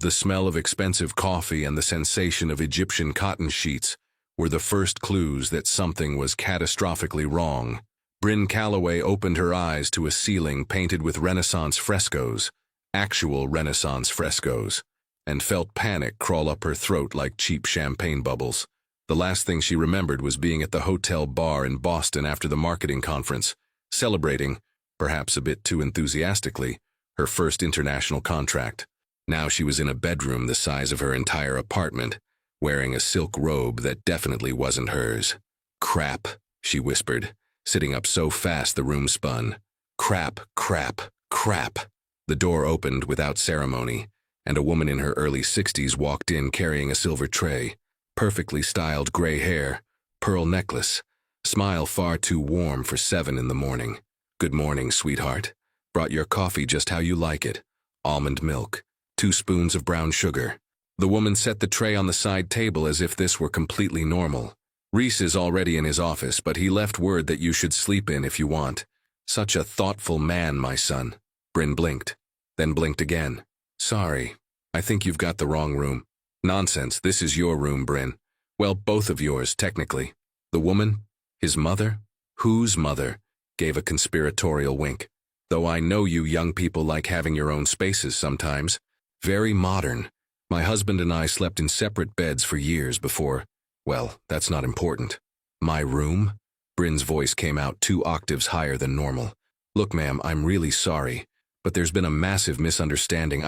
The smell of expensive coffee and the sensation of Egyptian cotton sheets were the first clues that something was catastrophically wrong. Bryn Calloway opened her eyes to a ceiling painted with Renaissance frescoes, actual Renaissance frescoes, and felt panic crawl up her throat like cheap champagne bubbles. The last thing she remembered was being at the hotel bar in Boston after the marketing conference, celebrating, perhaps a bit too enthusiastically, her first international contract. Now she was in a bedroom the size of her entire apartment, wearing a silk robe that definitely wasn't hers. "Crap," she whispered, sitting up so fast the room spun. "Crap, crap, crap." The door opened without ceremony, and a woman in her early 60s walked in carrying a silver tray, perfectly styled gray hair, pearl necklace, smile far too warm for 7 in the morning. "Good morning, sweetheart. Brought your coffee just how you like it. Almond milk, 2 spoons of brown sugar." The woman set the tray on the side table as if this were completely normal. "Reese is already in his office, but he left word that you should sleep in if you want. Such a thoughtful man, my son." Bryn blinked, then blinked again. "Sorry, I think you've got the wrong room." "Nonsense, this is your room, Bryn. Well, both of yours, technically." The woman, his mother, whose mother, gave a conspiratorial wink. "Though I know you young people like having your own spaces sometimes. Very modern. My husband and I slept in separate beds for years before. Well, that's not important." "My room?" Bryn's voice came out 2 octaves higher than normal. "Look, ma'am, I'm really sorry, but there's been a massive misunderstanding.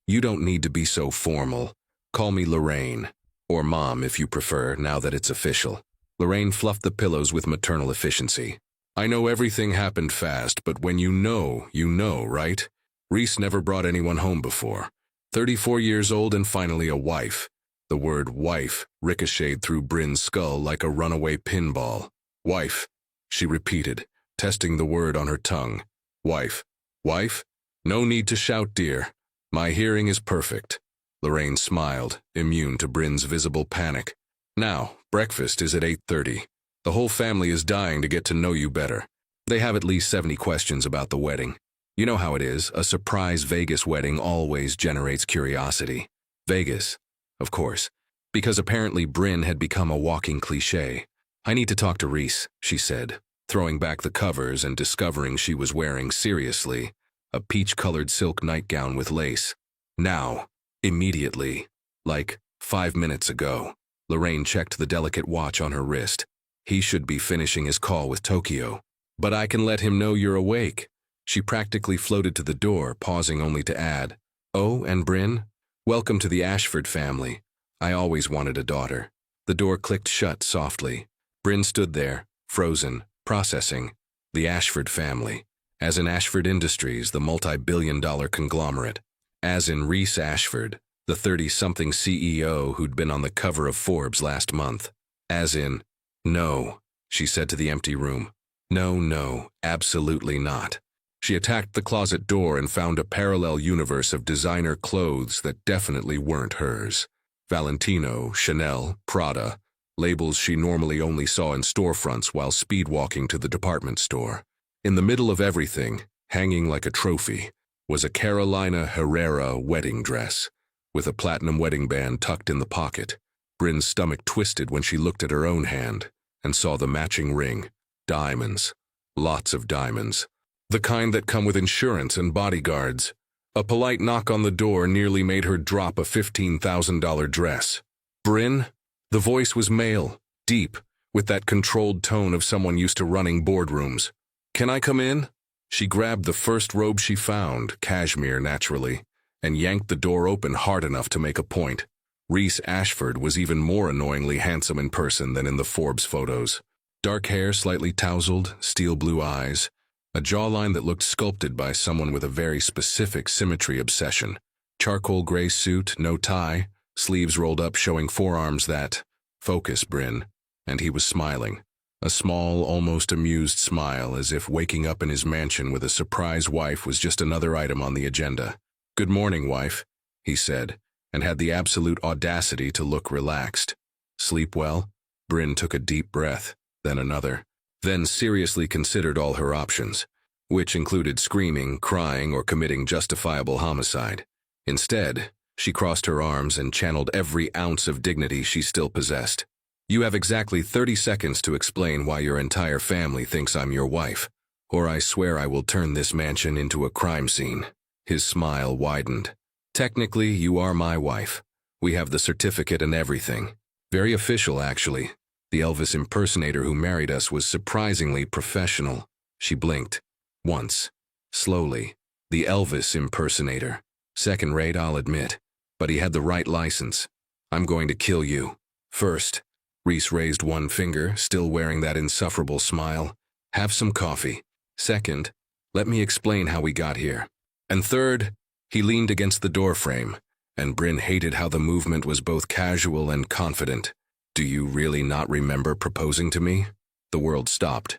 You don't need to be so formal. Call me Lorraine, or Mom if you prefer, now that it's official." Lorraine fluffed the pillows with maternal efficiency. "I know everything happened fast, but when you know, right? Reese never brought anyone home before. 34 years old and finally a wife." The word wife ricocheted through Bryn's skull like a runaway pinball. "Wife," she repeated, testing the word on her tongue. "Wife. Wife? No need to shout, dear. My hearing is perfect." Lorraine smiled, immune to Bryn's visible panic. "Now, breakfast is at 8:30. The whole family is dying to get to know you better. They have at least 70 questions about the wedding. You know how it is, a surprise Vegas wedding always generates curiosity. Vegas, of course, because apparently Bryn had become a walking cliché. "I need to talk to Reese," she said, throwing back the covers and discovering she was wearing, seriously, a peach-colored silk nightgown with lace. "Now, immediately, like 5 minutes ago." Lorraine checked the delicate watch on her wrist. "He should be finishing his call with Tokyo. But I can let him know you're awake." She practically floated to the door, pausing only to add, "Oh, and Bryn, welcome to the Ashford family. I always wanted a daughter." The door clicked shut softly. Bryn stood there, frozen, processing. The Ashford family. As in Ashford Industries, the multi-billion-dollar conglomerate. As in Reese Ashford, the 30-something CEO who'd been on the cover of Forbes last month. As in, "No," she said to the empty room. No, absolutely not." She attacked the closet door and found a parallel universe of designer clothes that definitely weren't hers. Valentino, Chanel, Prada, labels she normally only saw in storefronts while speed-walking to the department store. In the middle of everything, hanging like a trophy, was a Carolina Herrera wedding dress, with a platinum wedding band tucked in the pocket. Bryn's stomach twisted when she looked at her own hand and saw the matching ring. Diamonds. Lots of diamonds. The kind that come with insurance and bodyguards. A polite knock on the door nearly made her drop a $15,000 dress. "Bryn?" The voice was male, deep, with that controlled tone of someone used to running boardrooms. "Can I come in?" She grabbed the first robe she found, cashmere naturally, and yanked the door open hard enough to make a point. Reese Ashford was even more annoyingly handsome in person than in the Forbes photos. Dark hair slightly tousled, steel blue eyes, a jawline that looked sculpted by someone with a very specific symmetry obsession. Charcoal gray suit, no tie, sleeves rolled up showing forearms that, "Focus, Bryn," and he was smiling. A small, almost amused smile, as if waking up in his mansion with a surprise wife was just another item on the agenda. "Good morning, wife," he said, and had the absolute audacity to look relaxed. "Sleep well?" Bryn took a deep breath, then another, then seriously considered all her options, which included screaming, crying, or committing justifiable homicide. Instead, She crossed her arms and channeled every ounce of dignity she still possessed. You have exactly 30 seconds to explain why your entire family thinks I'm your wife, or I swear I will turn this mansion into a crime scene. His smile widened. Technically, you are my wife. We have the certificate and everything. Very official, actually. The Elvis impersonator who married us was surprisingly professional. She blinked. Once. Slowly. The Elvis impersonator. Second rate, I'll admit. But he had the right license. I'm going to kill you. First. Reese raised one finger, still wearing that insufferable smile. Have some coffee. Second, let me explain how we got here. And third, he leaned against the doorframe, and Bryn hated how the movement was both casual and confident. Do you really not remember proposing to me? The world stopped.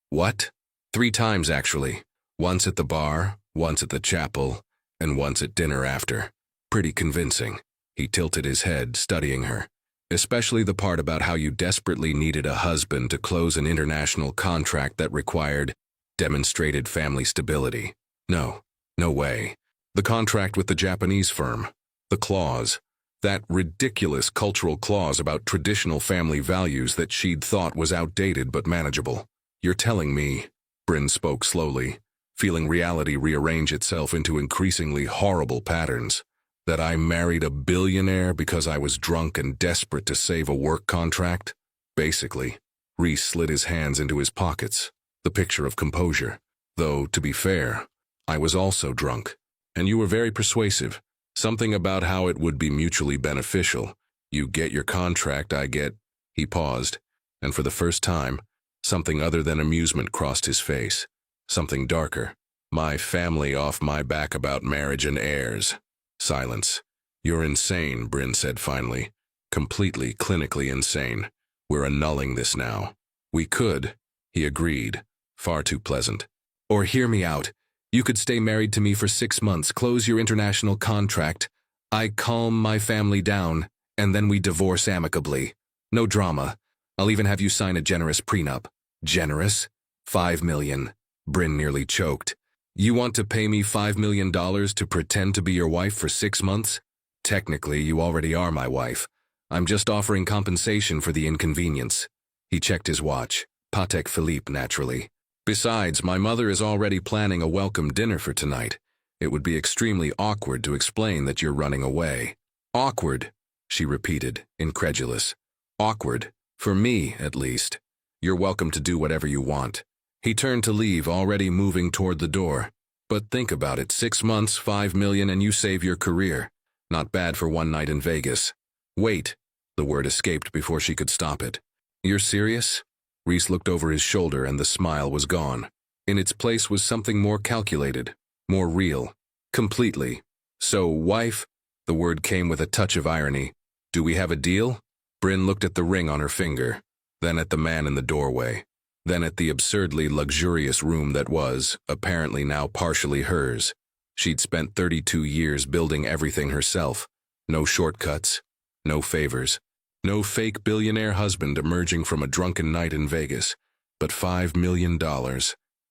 What? 3 times, actually. Once at the bar, once at the chapel, and once at dinner after. Pretty convincing. He tilted his head, studying her. Especially the part about how you desperately needed a husband to close an international contract that required demonstrated family stability. No way. The contract with the Japanese firm. The clause. That ridiculous cultural clause about traditional family values that she'd thought was outdated but manageable. You're telling me, Bryn spoke slowly, feeling reality rearrange itself into increasingly horrible patterns, that I married a billionaire because I was drunk and desperate to save a work contract? Basically. Reese slid his hands into his pockets, the picture of composure. Though, to be fair, I was also drunk. And you were very persuasive. Something about how it would be mutually beneficial. You get your contract, I get... He paused, and for the first time, something other than amusement crossed his face. Something darker. My family off my back about marriage and heirs. Silence. You're insane, Bryn said finally. Completely, clinically insane. We're annulling this now. We could, he agreed. Far too pleasant. Or hear me out. You could stay married to me for 6 months, close your international contract. I calm my family down, and then we divorce amicably. No drama. I'll even have you sign a generous prenup. Generous? $5 million. Bryn nearly choked. You want to pay me $5 million to pretend to be your wife for 6 months? Technically, you already are my wife. I'm just offering compensation for the inconvenience. He checked his watch. Patek Philippe, naturally. Besides, my mother is already planning a welcome dinner for tonight. It would be extremely awkward to explain that you're running away. Awkward, she repeated, incredulous. Awkward. For me, at least. You're welcome to do whatever you want. He turned to leave, already moving toward the door. But think about it, 6 months, $5 million, and you save your career. Not bad for one night in Vegas. Wait. The word escaped before she could stop it. You're serious? Reese looked over his shoulder and the smile was gone. In its place was something more calculated, more real. Completely. So, wife? The word came with a touch of irony. Do we have a deal? Bryn looked at the ring on her finger, then at the man in the doorway, then at the absurdly luxurious room that was, apparently now partially hers. She'd spent 32 years building everything herself. No shortcuts, no favors. No fake billionaire husband emerging from a drunken night in Vegas, but $5 million.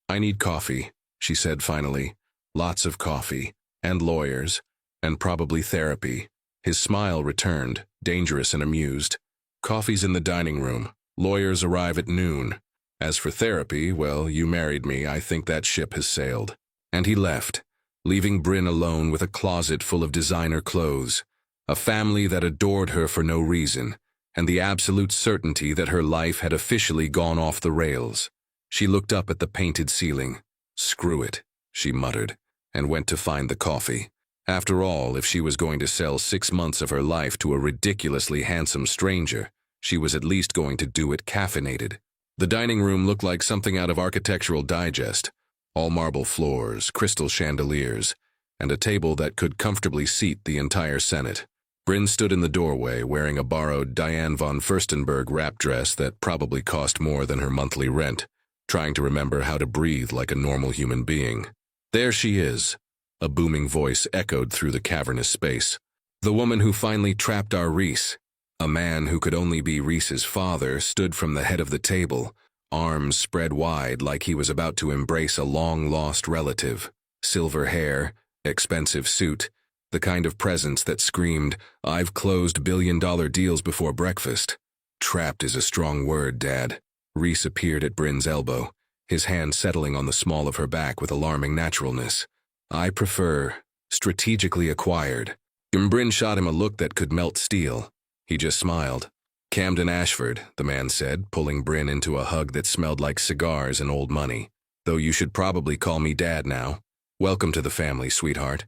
I need coffee, she said finally. Lots of coffee, and lawyers, and probably therapy. His smile returned, dangerous and amused. Coffee's in the dining room. Lawyers arrive at noon. As for therapy, well, you married me. I think that ship has sailed. And he left, leaving Bryn alone with a closet full of designer clothes, a family that adored her for no reason, and the absolute certainty that her life had officially gone off the rails. She looked up at the painted ceiling. Screw it, she muttered, and went to find the coffee. After all, if she was going to sell 6 months of her life to a ridiculously handsome stranger, she was at least going to do it caffeinated. The dining room looked like something out of Architectural Digest. All marble floors, crystal chandeliers, and a table that could comfortably seat the entire Senate. Bryn stood in the doorway, wearing a borrowed Diane von Furstenberg wrap dress that probably cost more than her monthly rent, trying to remember how to breathe like a normal human being. There she is, a booming voice echoed through the cavernous space. The woman who finally trapped our Reese. A man who could only be Reese's father stood from the head of the table, arms spread wide like he was about to embrace a long-lost relative. Silver hair, expensive suit, The kind of presence that screamed, "I've closed billion-dollar deals before breakfast." Trapped is a strong word, Dad. Reese appeared at Bryn's elbow, his hand settling on the small of her back with alarming naturalness. "I prefer strategically acquired." Bryn shot him a look that could melt steel. He just smiled. "Camden Ashford," the man said, pulling Bryn into a hug that smelled like cigars and old money. "Though you should probably call me Dad now. Welcome to the family, sweetheart."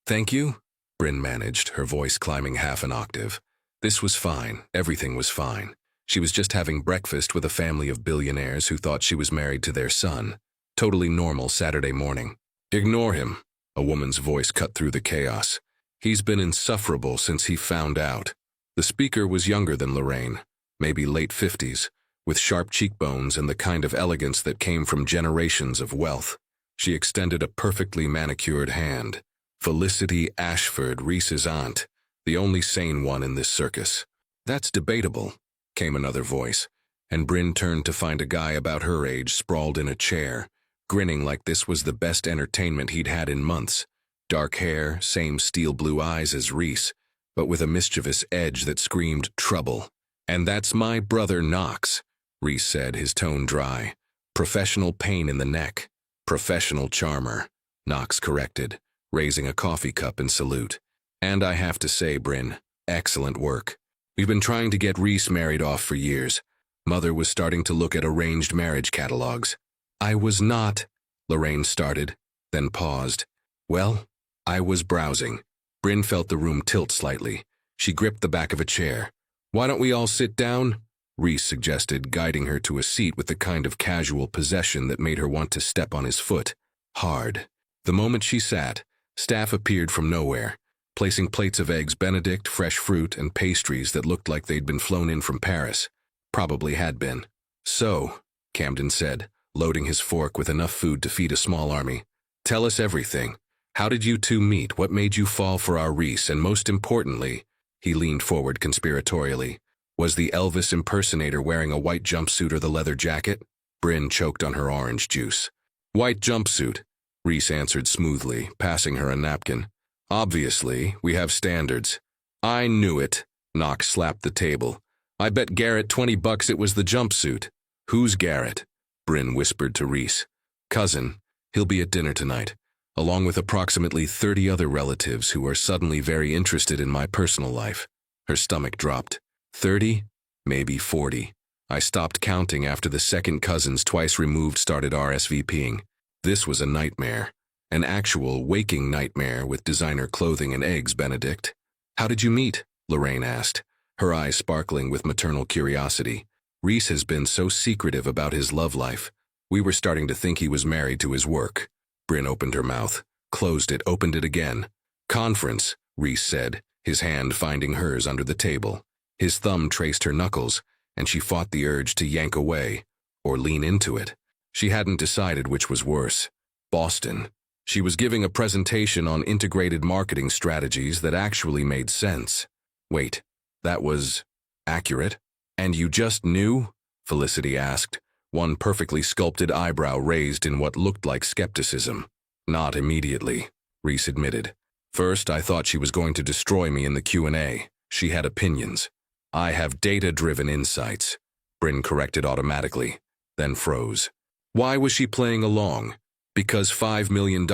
Thank you," Bryn managed, her voice climbing half an octave. This was fine. Everything was fine. She was just having breakfast with a family of billionaires who thought she was married to their son. Totally normal Saturday morning. "Ignore him," a woman's voice cut through the chaos. "He's been insufferable since he found out." The speaker was younger than Lorraine, maybe late 50s, with sharp cheekbones and the kind of elegance that came from generations of wealth. She extended a perfectly manicured hand. Felicity Ashford, Reese's aunt, the only sane one in this circus. "That's debatable," came another voice, and Bryn turned to find a guy about her age sprawled in a chair, grinning like this was the best entertainment he'd had in months. Dark hair, same steel blue eyes as Reese, but with a mischievous edge that screamed trouble. "And that's my brother Knox," Reese said, his tone dry. "Professional pain in the neck. Professional charmer," Knox corrected, raising a coffee cup in salute. "And I have to say, Bryn, excellent work. We've been trying to get Reese married off for years. Mother was starting to look at arranged marriage catalogs." "I was not," Lorraine started, then paused. "Well, I was browsing." Bryn felt the room tilt slightly. She gripped the back of a chair. "Why don't we all sit down?" Reese suggested, guiding her to a seat with the kind of casual possession that made her want to step on his foot. Hard. The moment she sat, staff appeared from nowhere, placing plates of eggs Benedict, fresh fruit, and pastries that looked like they'd been flown in from Paris. Probably had been. "So," Camden said, loading his fork with enough food to feed a small army, "tell us everything. How did you two meet? What made you fall for our Reese? And most importantly," he leaned forward conspiratorially, "was the Elvis impersonator wearing a white jumpsuit or the leather jacket?" Bryn choked on her orange juice. "White jumpsuit," Reese answered smoothly, passing her a napkin. "Obviously, we have standards." "I knew it," Knox slapped the table. "I bet Garrett $20 it was the jumpsuit." "Who's Garrett?" Bryn whispered to Reese. "Cousin. He'll be at dinner tonight, along with approximately 30 other relatives who are suddenly very interested in my personal life." Her stomach dropped. 30? Maybe 40. I stopped counting after the second cousins twice removed started RSVPing. This was a nightmare. An actual waking nightmare with designer clothing and eggs Benedict. "How did you meet?" Lorraine asked, her eyes sparkling with maternal curiosity. "Reese has been so secretive about his love life. We were starting to think he was married to his work." Bryn opened her mouth, closed it, opened it again. "Conference," Reese said, his hand finding hers under the table. His thumb traced her knuckles, and she fought the urge to yank away, or lean into it. She hadn't decided which was worse. Boston. She was giving a presentation on integrated marketing strategies that actually made sense. "Wait, that was accurate? And you just knew?" Felicity asked, one perfectly sculpted eyebrow raised in what looked like skepticism. "Not immediately," Reese admitted. "First, I thought she was going to destroy me in the Q&A. She had opinions. I have data-driven insights," Bryn corrected automatically, then froze. Why was she playing along? Because $5 million,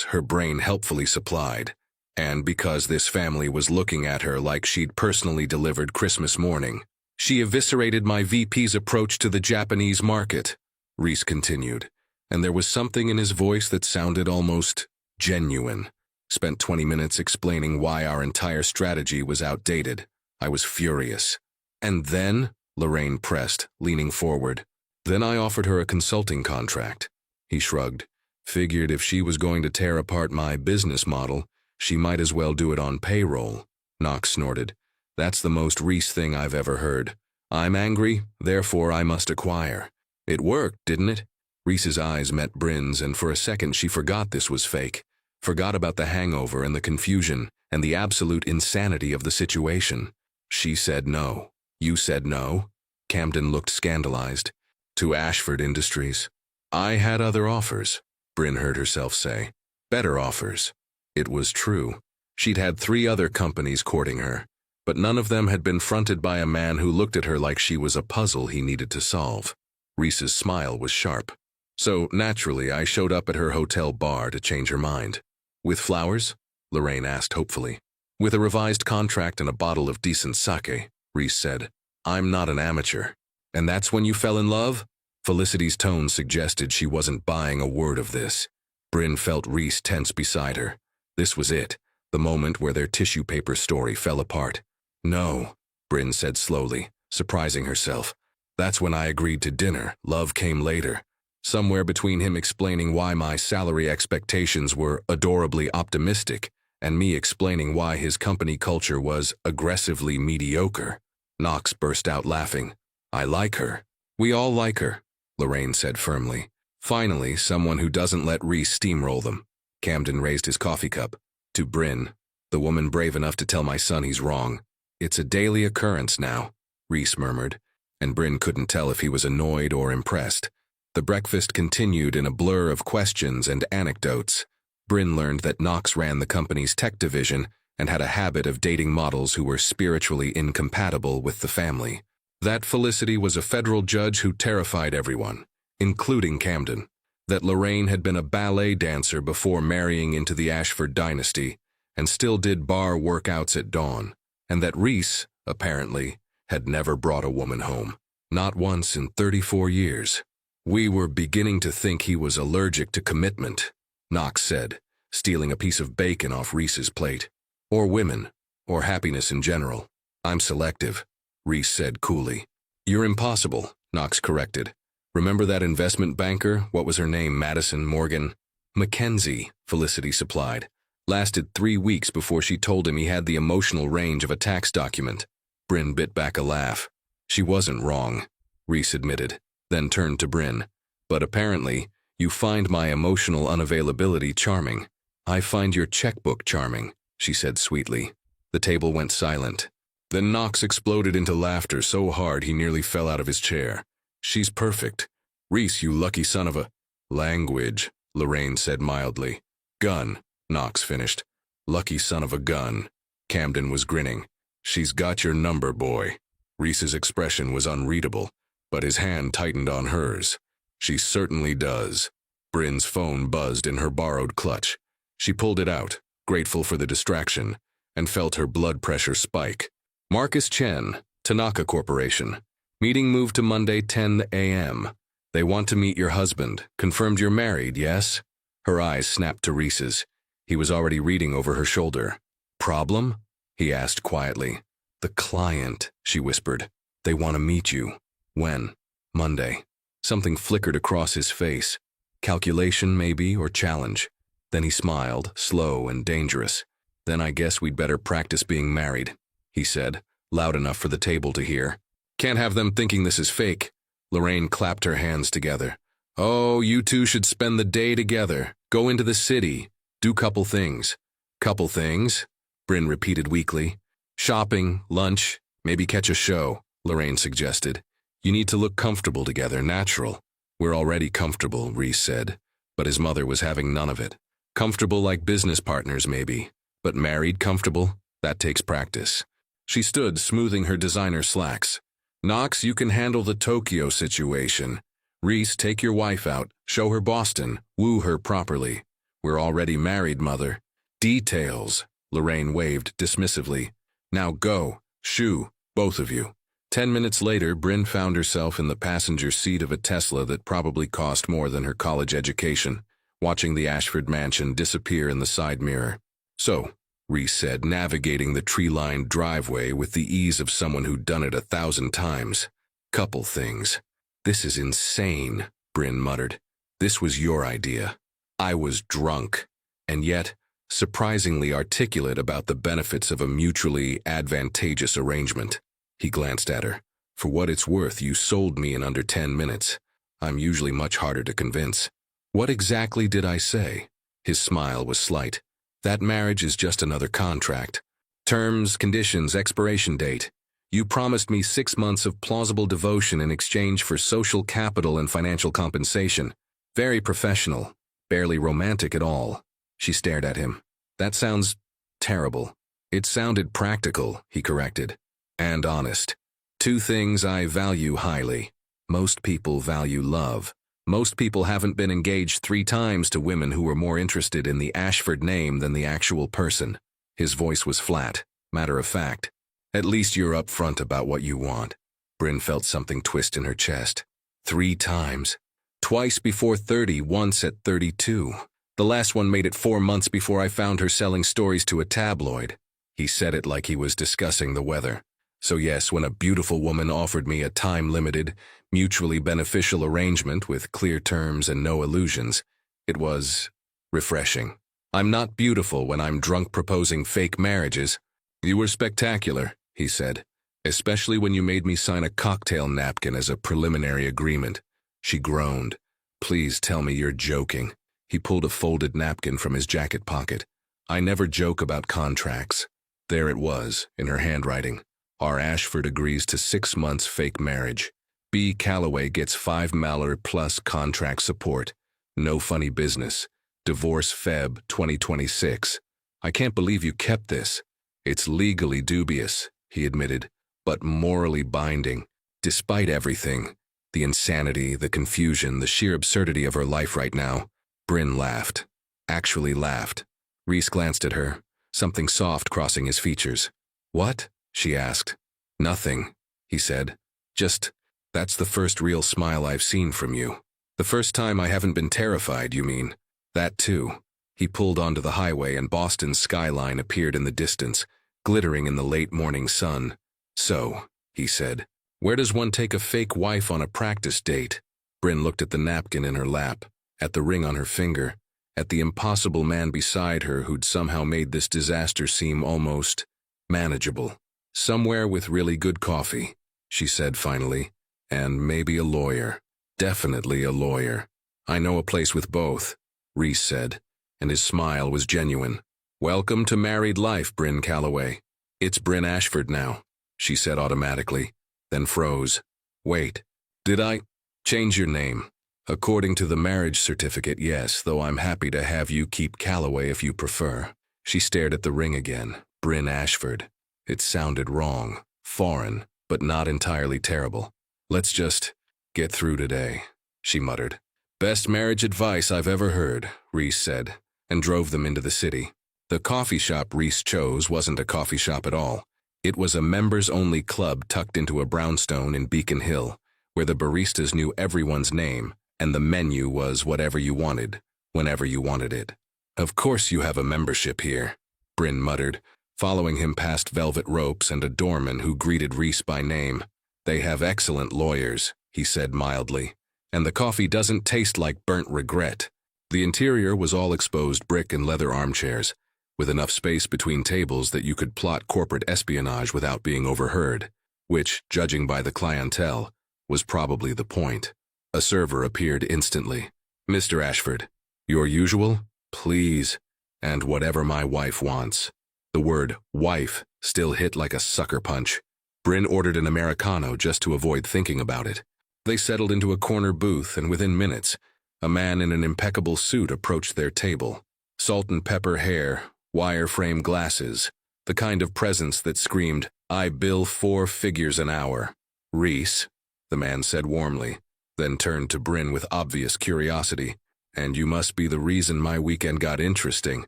her brain helpfully supplied, and because this family was looking at her like she'd personally delivered Christmas morning. "She eviscerated my VP's approach to the Japanese market," Reese continued, and there was something in his voice that sounded almost genuine. "Spent 20 minutes explaining why our entire strategy was outdated. I was furious. And then," Lorraine pressed, leaning forward, "then I offered her a consulting contract." He shrugged. "Figured if she was going to tear apart my business model, she might as well do it on payroll." Knox snorted. "That's the most Reese thing I've ever heard. I'm angry, therefore I must acquire." "It worked, didn't it?" Reese's eyes met Bryn's, and for a second she forgot this was fake. Forgot about the hangover and the confusion and the absolute insanity of the situation. "She said no." "You said no?" Camden looked scandalized. "To Ashford Industries." "I had other offers," Bryn heard herself say. "Better offers." It was true. She'd had 3 other companies courting her, but none of them had been fronted by a man who looked at her like she was a puzzle he needed to solve. Reese's smile was sharp. So, naturally, I showed up at her hotel bar to change her mind. With flowers? Lorraine asked hopefully. With a revised contract and a bottle of decent sake, Reese said. I'm not an amateur. And that's when you fell in love? Felicity's tone suggested she wasn't buying a word of this. Bryn felt Reese tense beside her. This was it, the moment where their tissue paper story fell apart. No, Bryn said slowly, surprising herself. That's when I agreed to dinner. Love came later. Somewhere between him explaining why my salary expectations were adorably optimistic and me explaining why his company culture was aggressively mediocre. Knox burst out laughing. I like her. We all like her, Lorraine said firmly. Finally, someone who doesn't let Reese steamroll them. Camden raised his coffee cup. To Bryn, the woman brave enough to tell my son he's wrong. It's a daily occurrence now, Reese murmured, and Bryn couldn't tell if he was annoyed or impressed. The breakfast continued in a blur of questions and anecdotes. Bryn learned that Knox ran the company's tech division and had a habit of dating models who were spiritually incompatible with the family. That Felicity was a federal judge who terrified everyone, including Camden. That Lorraine had been a ballet dancer before marrying into the Ashford dynasty and still did bar workouts at dawn. And that Reese, apparently, had never brought a woman home. Not once in 34 years. We were beginning to think he was allergic to commitment, Knox said, stealing a piece of bacon off Reese's plate. Or women, or happiness in general. I'm selective, Reese said coolly. You're impossible, Knox corrected. Remember that investment banker? What was her name? Madison Morgan? Mackenzie, Felicity supplied. Lasted 3 weeks before she told him he had the emotional range of a tax document. Bryn bit back a laugh. She wasn't wrong, Reese admitted, then turned to Bryn. But apparently, you find my emotional unavailability charming. I find your checkbook charming, she said sweetly. The table went silent. Then Knox exploded into laughter so hard he nearly fell out of his chair. She's perfect. Reese, you lucky son of a... Language, Lorraine said mildly. Gun, Knox finished. Lucky son of a gun. Camden was grinning. She's got your number, boy. Reese's expression was unreadable, but his hand tightened on hers. She certainly does. Bryn's phone buzzed in her borrowed clutch. She pulled it out, grateful for the distraction, and felt her blood pressure spike. Marcus Chen, Tanaka Corporation. Meeting moved to Monday 10 a.m. They want to meet your husband. Confirmed you're married, yes? Her eyes snapped to Reese's. He was already reading over her shoulder. Problem? He asked quietly. The client, she whispered. They want to meet you. When? Monday. Something flickered across his face. Calculation, maybe, or challenge. Then he smiled, slow and dangerous. Then I guess we'd better practice being married, he said, loud enough for the table to hear. Can't have them thinking this is fake. Lorraine clapped her hands together. Oh, you two should spend the day together. Go into the city. Do couple things. Couple things? Bryn repeated weakly. Shopping, lunch, maybe catch a show, Lorraine suggested. You need to look comfortable together, natural. We're already comfortable, Reese said, but his mother was having none of it. Comfortable like business partners, maybe, but married comfortable? That takes practice. She stood, smoothing her designer slacks. Knox, you can handle the Tokyo situation. Reese, take your wife out, show her Boston, woo her properly. We're already married, mother. Details, Lorraine waved dismissively. Now go, shoo, both of you. 10 minutes later, Bryn found herself in the passenger seat of a Tesla that probably cost more than her college education, watching the Ashford mansion disappear in the side mirror. So, Reese said, navigating the tree-lined driveway with the ease of someone who'd done it 1,000 times. Couple things. This is insane, Bryn muttered. This was your idea. I was drunk, and yet surprisingly articulate about the benefits of a mutually advantageous arrangement. He glanced at her. For what it's worth, you sold me in under 10 minutes. I'm usually much harder to convince. What exactly did I say? His smile was slight. That marriage is just another contract. Terms, conditions, expiration date. You promised me 6 months of plausible devotion in exchange for social capital and financial compensation. Very professional, barely romantic at all. She stared at him. That sounds Terrible. It sounded practical, he corrected. And honest. Two things I value highly. Most people value love. Most people haven't been engaged 3 times to women who were more interested in the Ashford name than the actual person. His voice was flat, matter of fact. At least you're upfront about what you want. Bryn felt something twist in her chest. 3 times. Twice before 30, once at 32. The last one made it 4 months before I found her selling stories to a tabloid. He said it like he was discussing the weather. So yes, when a beautiful woman offered me a time-limited, mutually beneficial arrangement with clear terms and no illusions, it was refreshing. I'm not beautiful when I'm drunk proposing fake marriages. You were spectacular, he said, especially when you made me sign a cocktail napkin as a preliminary agreement. She groaned. Please tell me you're joking. He pulled a folded napkin from his jacket pocket. I never joke about contracts. There it was, in her handwriting. R. Ashford agrees to 6 months fake marriage. B. Calloway gets $5 million plus contract support. No funny business. Divorce Feb 2026. I can't believe you kept this. It's legally dubious, he admitted, but morally binding. Despite everything, the insanity, the confusion, the sheer absurdity of her life right now, Bryn laughed. Actually laughed. Rhys glanced at her, something soft crossing his features. What? She asked. Nothing, he said. Just, that's the first real smile I've seen from you. The first time I haven't been terrified, you mean? That too. He pulled onto the highway and Boston's skyline appeared in the distance, glittering in the late morning sun. So, he said, where does one take a fake wife on a practice date? Bryn looked at the napkin in her lap, at the ring on her finger, at the impossible man beside her who'd somehow made this disaster seem almost manageable. Somewhere with really good coffee, she said finally, and maybe a lawyer. Definitely a lawyer. I know a place with both, Rhys said, and his smile was genuine. Welcome to married life, Bryn Calloway. It's Bryn Ashford now, she said automatically, then froze. Wait, did I change your name? According to the marriage certificate, yes, though I'm happy to have you keep Calloway if you prefer. She stared at the ring again. Bryn Ashford. It sounded wrong, foreign, but not entirely terrible. Let's just get through today, she muttered. Best marriage advice I've ever heard, Rhys said, and drove them into the city. The coffee shop Rhys chose wasn't a coffee shop at all. It was a members-only club tucked into a brownstone in Beacon Hill, where the baristas knew everyone's name, and the menu was whatever you wanted, whenever you wanted it. Of course you have a membership here, Bryn muttered, following him past velvet ropes and a doorman who greeted Rhys by name. They have excellent lawyers, he said mildly, and the coffee doesn't taste like burnt regret. The interior was all exposed brick and leather armchairs, with enough space between tables that you could plot corporate espionage without being overheard, which, judging by the clientele, was probably the point. A server appeared instantly. Mr. Ashford, your usual? Please, and whatever my wife wants. The word wife still hit like a sucker punch. Bryn ordered an Americano just to avoid thinking about it. They settled into a corner booth, and within minutes, a man in an impeccable suit approached their table. Salt and pepper hair, wire-frame glasses, the kind of presence that screamed, I bill 4 figures an hour. Rhys, the man said warmly, then turned to Bryn with obvious curiosity. And you must be the reason my weekend got interesting.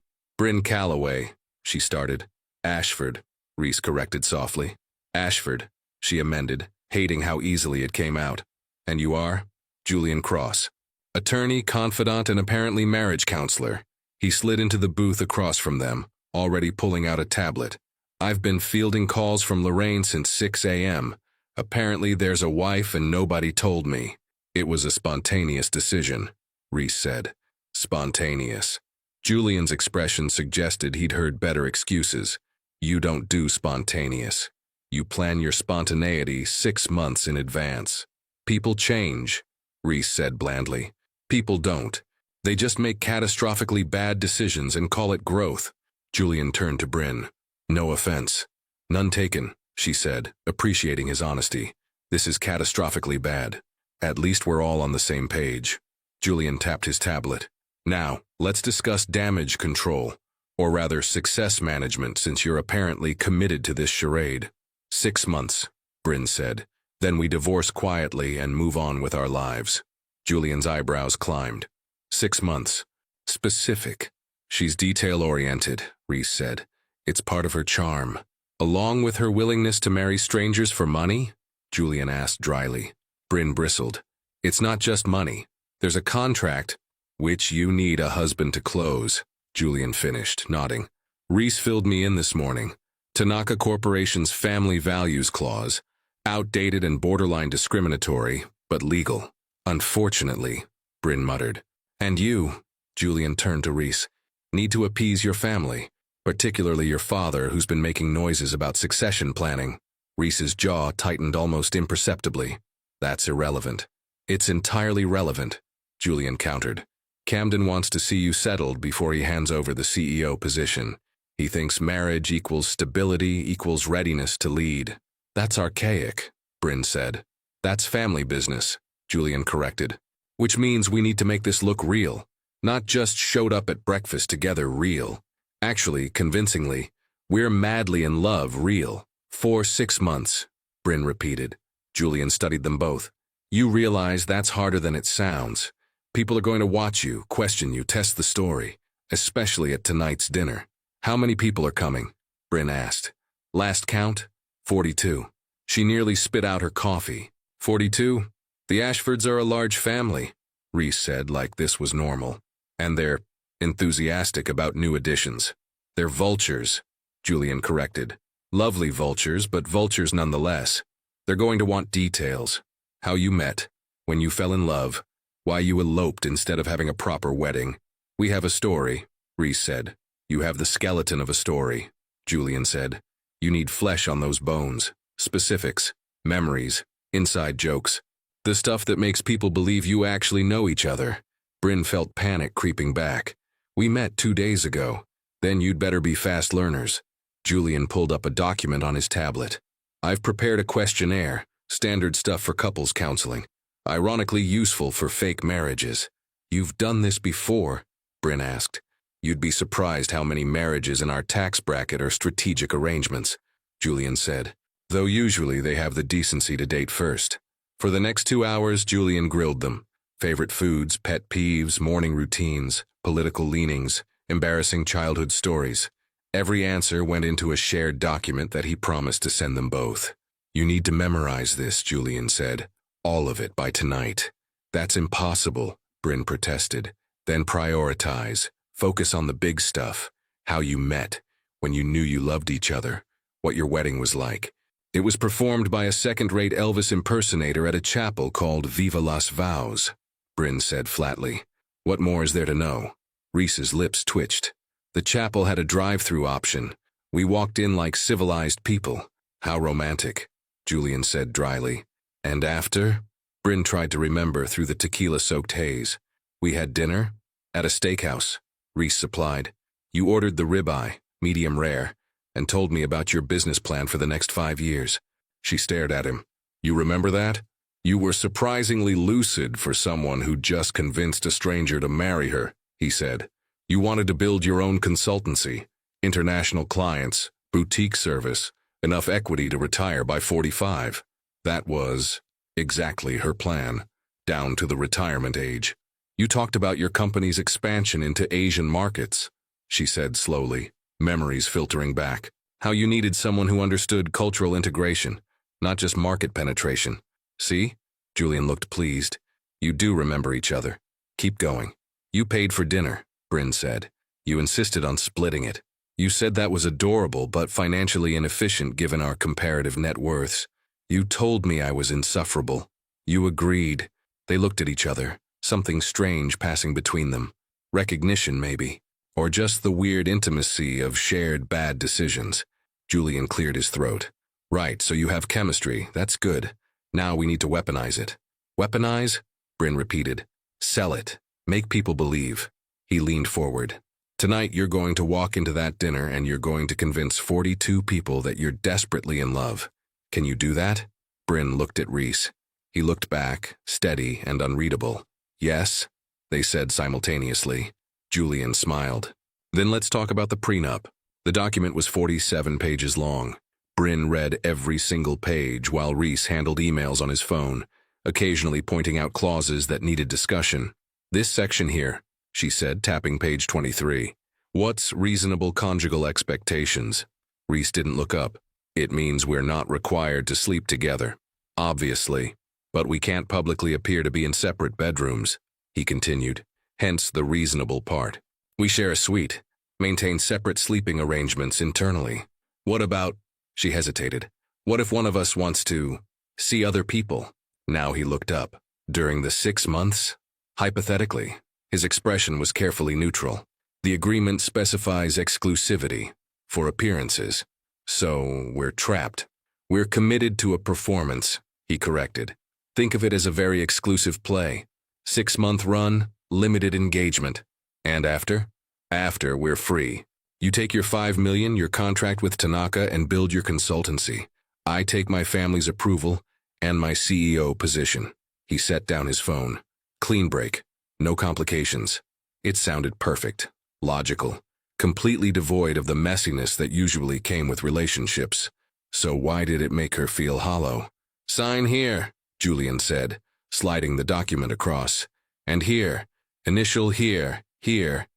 Bryn Calloway, she started. Ashford, Rhys corrected softly. Ashford, she amended, hating how easily it came out. And you are? Julian Cross. Attorney, confidant, and apparently marriage counselor. He slid into the booth across from them, already pulling out a tablet. I've been fielding calls from Lorraine since 6 a.m. Apparently there's a wife and nobody told me. It was a spontaneous decision, Rhys said. Spontaneous. Julian's expression suggested he'd heard better excuses. You don't do spontaneous. You plan your spontaneity 6 months in advance. People change, Rhys said blandly. People don't. They just make catastrophically bad decisions and call it growth. Julian turned to Bryn. No offense. None taken, she said, appreciating his honesty. This is catastrophically bad. At least we're all on the same page. Julian tapped his tablet. Now, let's discuss damage control. Or rather, success management, since you're apparently committed to this charade. 6 months, Bryn said. Then we divorce quietly and move on with our lives. Julian's eyebrows climbed. 6 months. Specific. She's detail-oriented, Reese said. It's part of her charm. Along with her willingness to marry strangers for money? Julian asked dryly. Bryn bristled. It's not just money. There's a contract, which you need a husband to close, Julian finished, nodding. Reese filled me in this morning. Tanaka Corporation's Family Values Clause. Outdated and borderline discriminatory, but legal. Unfortunately, Bryn muttered. And you, Julian turned to Reese, need to appease your family, particularly your father, who's been making noises about succession planning. Reese's jaw tightened almost imperceptibly. That's irrelevant. It's entirely relevant, Julian countered. Camden wants to see you settled before he hands over the CEO position. He thinks marriage equals stability equals readiness to lead. That's archaic, Bryn said. That's family business, Julian corrected. Which means we need to make this look real. Not just showed up at breakfast together real. Actually, convincingly, we're madly in love real. For 6 months, Bryn repeated. Julian studied them both. You realize that's harder than it sounds. People are going to watch you, question you, test the story, especially at tonight's dinner. How many people are coming? Bryn asked. Last count? 42. She nearly spit out her coffee. 42? The Ashfords are a large family, Reese said like this was normal. And they're enthusiastic about new additions. They're vultures, Julian corrected. Lovely vultures, but vultures nonetheless. They're going to want details. How you met, when you fell in love, why you eloped instead of having a proper wedding. We have a story, Reese said. You have the skeleton of a story, Julian said. You need flesh on those bones, specifics, memories, inside jokes. The stuff that makes people believe you actually know each other. Bryn felt panic creeping back. We met 2 days ago. Then you'd better be fast learners. Julian pulled up a document on his tablet. I've prepared a questionnaire, standard stuff for couples counseling. Ironically useful for fake marriages. You've done this before? Bryn asked. You'd be surprised how many marriages in our tax bracket are strategic arrangements, Julian said. Though usually they have the decency to date first. For the next 2 hours, Julian grilled them. Favorite foods, pet peeves, morning routines, political leanings, embarrassing childhood stories. Every answer went into a shared document that he promised to send them both. You need to memorize this, Julian said. All of it by tonight. That's impossible, Bryn protested. Then prioritize. Focus on the big stuff. How you met, when you knew you loved each other, what your wedding was like. It was performed by a second-rate Elvis impersonator at a chapel called Viva Las Vows, Bryn said flatly. What more is there to know? Reese's lips twitched. The chapel had a drive-through option. We walked in like civilized people. How romantic, Julian said dryly. And after? Bryn tried to remember through the tequila-soaked haze. We had dinner? At a steakhouse, Reese supplied. You ordered the ribeye, medium rare, and told me about your business plan for the next 5 years. She stared at him. You remember that? You were surprisingly lucid for someone who just convinced a stranger to marry her, he said. You wanted to build your own consultancy, international clients, boutique service, enough equity to retire by 45. That was exactly her plan, down to the retirement age. You talked about your company's expansion into Asian markets, she said slowly, memories filtering back. How you needed someone who understood cultural integration, not just market penetration. See? Julian looked pleased. You do remember each other. Keep going. You paid for dinner, Bryn said. You insisted on splitting it. You said that was adorable but financially inefficient given our comparative net worths. You told me I was insufferable. You agreed. They looked at each other, something strange passing between them. Recognition, maybe. Or just the weird intimacy of shared bad decisions. Julian cleared his throat. Right, so you have chemistry. That's good. Now we need to weaponize it. Weaponize? Bryn repeated. Sell it. Make people believe. He leaned forward. Tonight you're going to walk into that dinner and you're going to convince 42 people that you're desperately in love. Can you do that? Bryn looked at Reese. He looked back, steady and unreadable. Yes, they said simultaneously. Julian smiled. Then let's talk about the prenup. The document was 47 pages long. Bryn read every single page while Reese handled emails on his phone, occasionally pointing out clauses that needed discussion. This section here, she said, tapping page 23. What's reasonable conjugal expectations? Reese didn't look up. It means we're not required to sleep together. Obviously. But we can't publicly appear to be in separate bedrooms, he continued, hence the reasonable part. We share a suite, maintain separate sleeping arrangements internally. What about, she hesitated, what if one of us wants to see other people? Now he looked up. During the 6 months? Hypothetically, his expression was carefully neutral. The agreement specifies exclusivity for appearances. So we're trapped. We're committed to a performance, he corrected. Think of it as a very exclusive play. 6-month run, limited engagement. And after? After, we're free. You take your $5 million, your contract with Tanaka, and build your consultancy. I take my family's approval and my CEO position. He set down his phone. Clean break. No complications. It sounded perfect, logical, completely devoid of the messiness that usually came with relationships. So why did it make her feel hollow? Sign here, Julian said, sliding the document across. And here, initial here,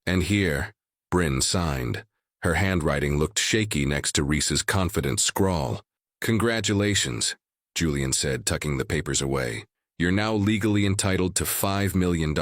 and here. Bryn signed. Her handwriting looked shaky next to Reese's confident scrawl. Congratulations, Julian said, tucking the papers away. You're now legally entitled to $5 million,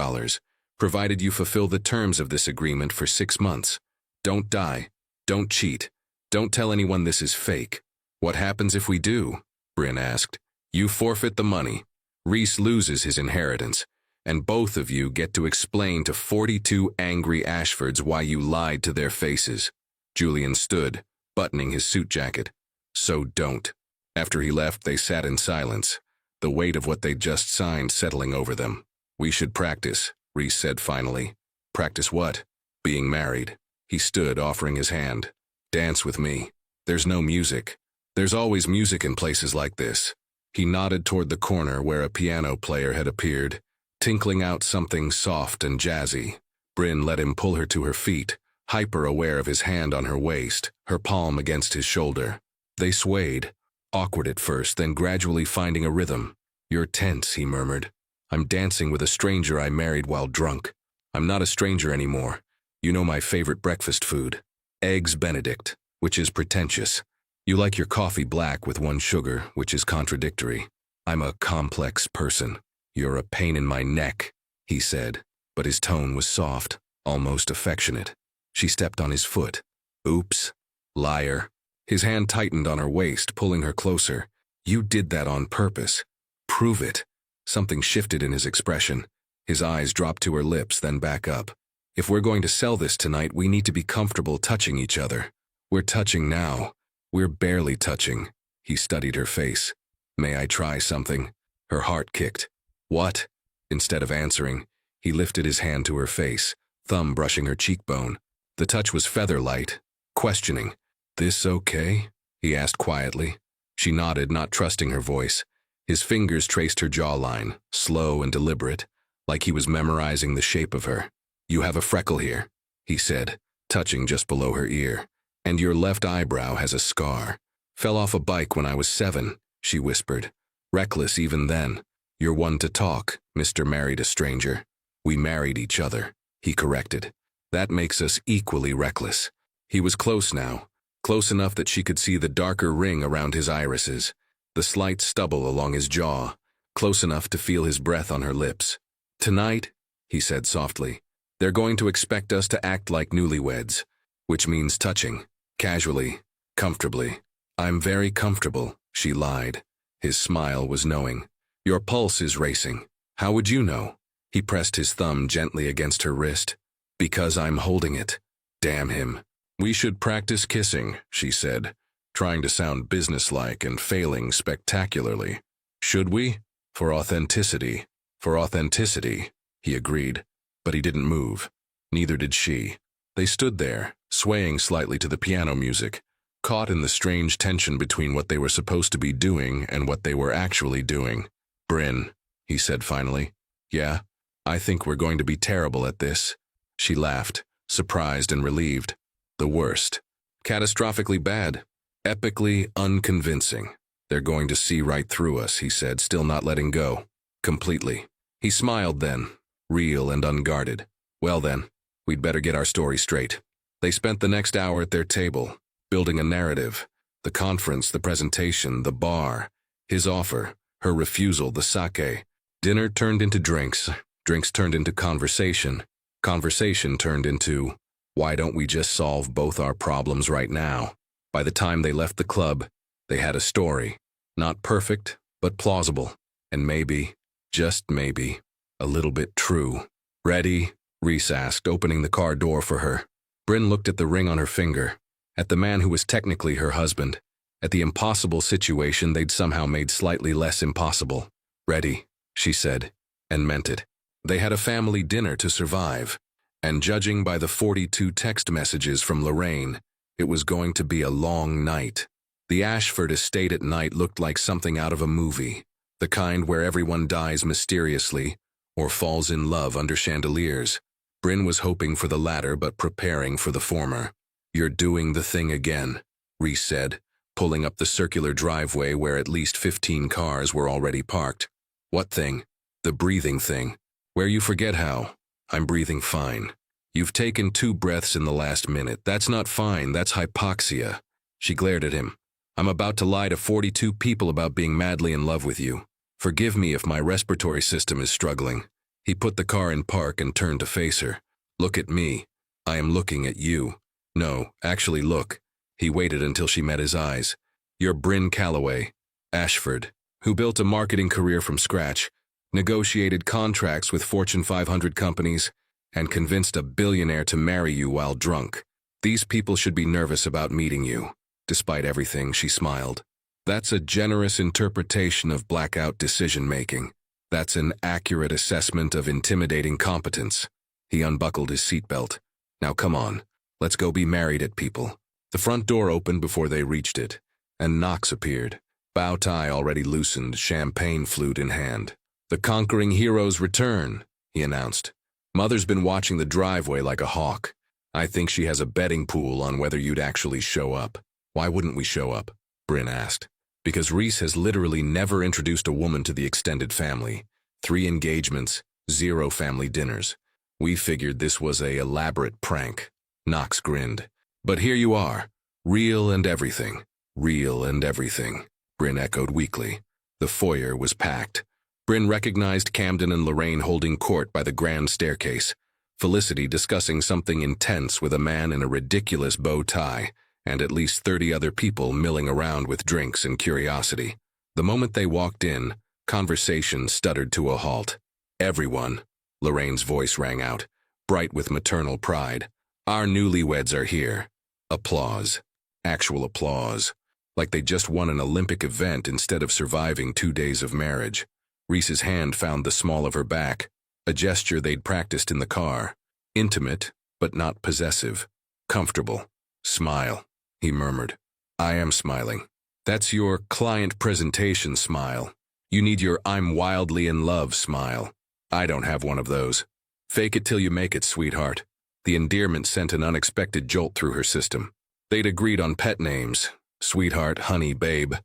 provided you fulfill the terms of this agreement for 6 months. Don't die. Don't cheat. Don't tell anyone this is fake. What happens if we do? Bryn asked. You forfeit the money. Reese loses his inheritance, and both of you get to explain to 42 angry Ashfords why you lied to their faces. Julian stood, buttoning his suit jacket. So don't. After he left, they sat in silence, the weight of what they'd just signed settling over them. We should practice, Reese said finally. Practice what? Being married. He stood, offering his hand. Dance with me. There's no music. There's always music in places like this. He nodded toward the corner where a piano player had appeared, tinkling out something soft and jazzy. Bryn let him pull her to her feet, hyper-aware of his hand on her waist, her palm against his shoulder. They swayed, awkward at first, then gradually finding a rhythm. You're tense, he murmured. I'm dancing with a stranger I married while drunk. I'm not a stranger anymore. You know my favorite breakfast food. Eggs Benedict, which is pretentious. You like your coffee black with 1 sugar, which is contradictory. I'm a complex person. You're a pain in my neck, he said, but his tone was soft, almost affectionate. She stepped on his foot. Oops. Liar. His hand tightened on her waist, pulling her closer. You did that on purpose. Prove it. Something shifted in his expression. His eyes dropped to her lips, then back up. If we're going to sell this tonight, we need to be comfortable touching each other. We're touching now. We're barely touching. He studied her face. May I try something? Her heart kicked. What? Instead of answering, he lifted his hand to her face, thumb brushing her cheekbone. The touch was feather-light, questioning. This okay? He asked quietly. She nodded, not trusting her voice. His fingers traced her jawline, slow and deliberate, like he was memorizing the shape of her. You have a freckle here, he said, touching just below her ear. And your left eyebrow has a scar. Fell off a bike when I was 7, she whispered. Reckless even then. You're one to talk, Mr. Married a Stranger. We married each other, he corrected. That makes us equally reckless. He was close now, close enough that she could see the darker ring around his irises, the slight stubble along his jaw, close enough to feel his breath on her lips. Tonight, he said softly, they're going to expect us to act like newlyweds, which means touching. Casually, comfortably. I'm very comfortable, she lied. His smile was knowing. Your pulse is racing. How would you know? He pressed his thumb gently against her wrist. Because I'm holding it. Damn him. We should practice kissing, she said, trying to sound businesslike and failing spectacularly. Should we? For authenticity. For authenticity, he agreed. But he didn't move. Neither did she. They stood there, swaying slightly to the piano music, caught in the strange tension between what they were supposed to be doing and what they were actually doing. Bryn, he said finally. Yeah, I think we're going to be terrible at this. She laughed, surprised and relieved. The worst. Catastrophically bad. Epically unconvincing. They're going to see right through us, he said, still not letting go. Completely. He smiled then, real and unguarded. Well then, we'd better get our story straight. They spent the next hour at their table, building a narrative. The conference, the presentation, the bar, his offer, her refusal, the sake. Dinner turned into drinks. Drinks turned into conversation. Conversation turned into, why don't we just solve both our problems right now? By the time they left the club, they had a story. Not perfect, but plausible. And maybe, just maybe, a little bit true. Ready? Reese asked, opening the car door for her. Bryn looked at the ring on her finger, at the man who was technically her husband, at the impossible situation they'd somehow made slightly less impossible. Ready, she said, and meant it. They had a family dinner to survive, and judging by the 42 text messages from Lorraine, it was going to be a long night. The Ashford estate at night looked like something out of a movie, the kind where everyone dies mysteriously or falls in love under chandeliers. Bryn was hoping for the latter but preparing for the former. You're doing the thing again, Reese said, pulling up the circular driveway where at least 15 cars were already parked. What thing? The breathing thing. Where you forget how. I'm breathing fine. You've taken 2 breaths in the last minute. That's not fine, that's hypoxia. She glared at him. I'm about to lie to 42 people about being madly in love with you. Forgive me if my respiratory system is struggling. He put the car in park and turned to face her. Look at me. I am looking at you. No, actually look. He waited until she met his eyes. You're Bryn Calloway, Ashford, who built a marketing career from scratch, negotiated contracts with Fortune 500 companies, and convinced a billionaire to marry you while drunk. These people should be nervous about meeting you. Despite everything, she smiled. That's a generous interpretation of blackout decision-making. That's an accurate assessment of intimidating competence. He unbuckled his seatbelt. Now come on, let's go be married at people. The front door opened before they reached it, and Knox appeared. Bow tie already loosened, champagne flute in hand. The conquering heroes return, he announced. Mother's been watching the driveway like a hawk. I think she has a betting pool on whether you'd actually show up. Why wouldn't we show up? Bryn asked. Because Reese has literally never introduced a woman to the extended family. 3 engagements, 0 family dinners. We figured this was an elaborate prank. Knox grinned. But here you are. Real and everything. Real and everything. Bryn echoed weakly. The foyer was packed. Bryn recognized Camden and Lorraine holding court by the grand staircase. Felicity discussing something intense with a man in a ridiculous bow tie, and at least 30 other people milling around with drinks and curiosity. The moment they walked in, conversation stuttered to a halt. Everyone, Lorraine's voice rang out, bright with maternal pride. Our newlyweds are here. Applause. Actual applause. Like they just won an Olympic event instead of surviving 2 days of marriage. Reese's hand found the small of her back, a gesture they'd practiced in the car. Intimate, but not possessive. Comfortable. Smile, he murmured. I am smiling. That's your client presentation smile. You need your I'm wildly in love smile. I don't have one of those. Fake it till you make it, sweetheart. The endearment sent an unexpected jolt through her system. They'd agreed on pet names, sweetheart, honey, babe,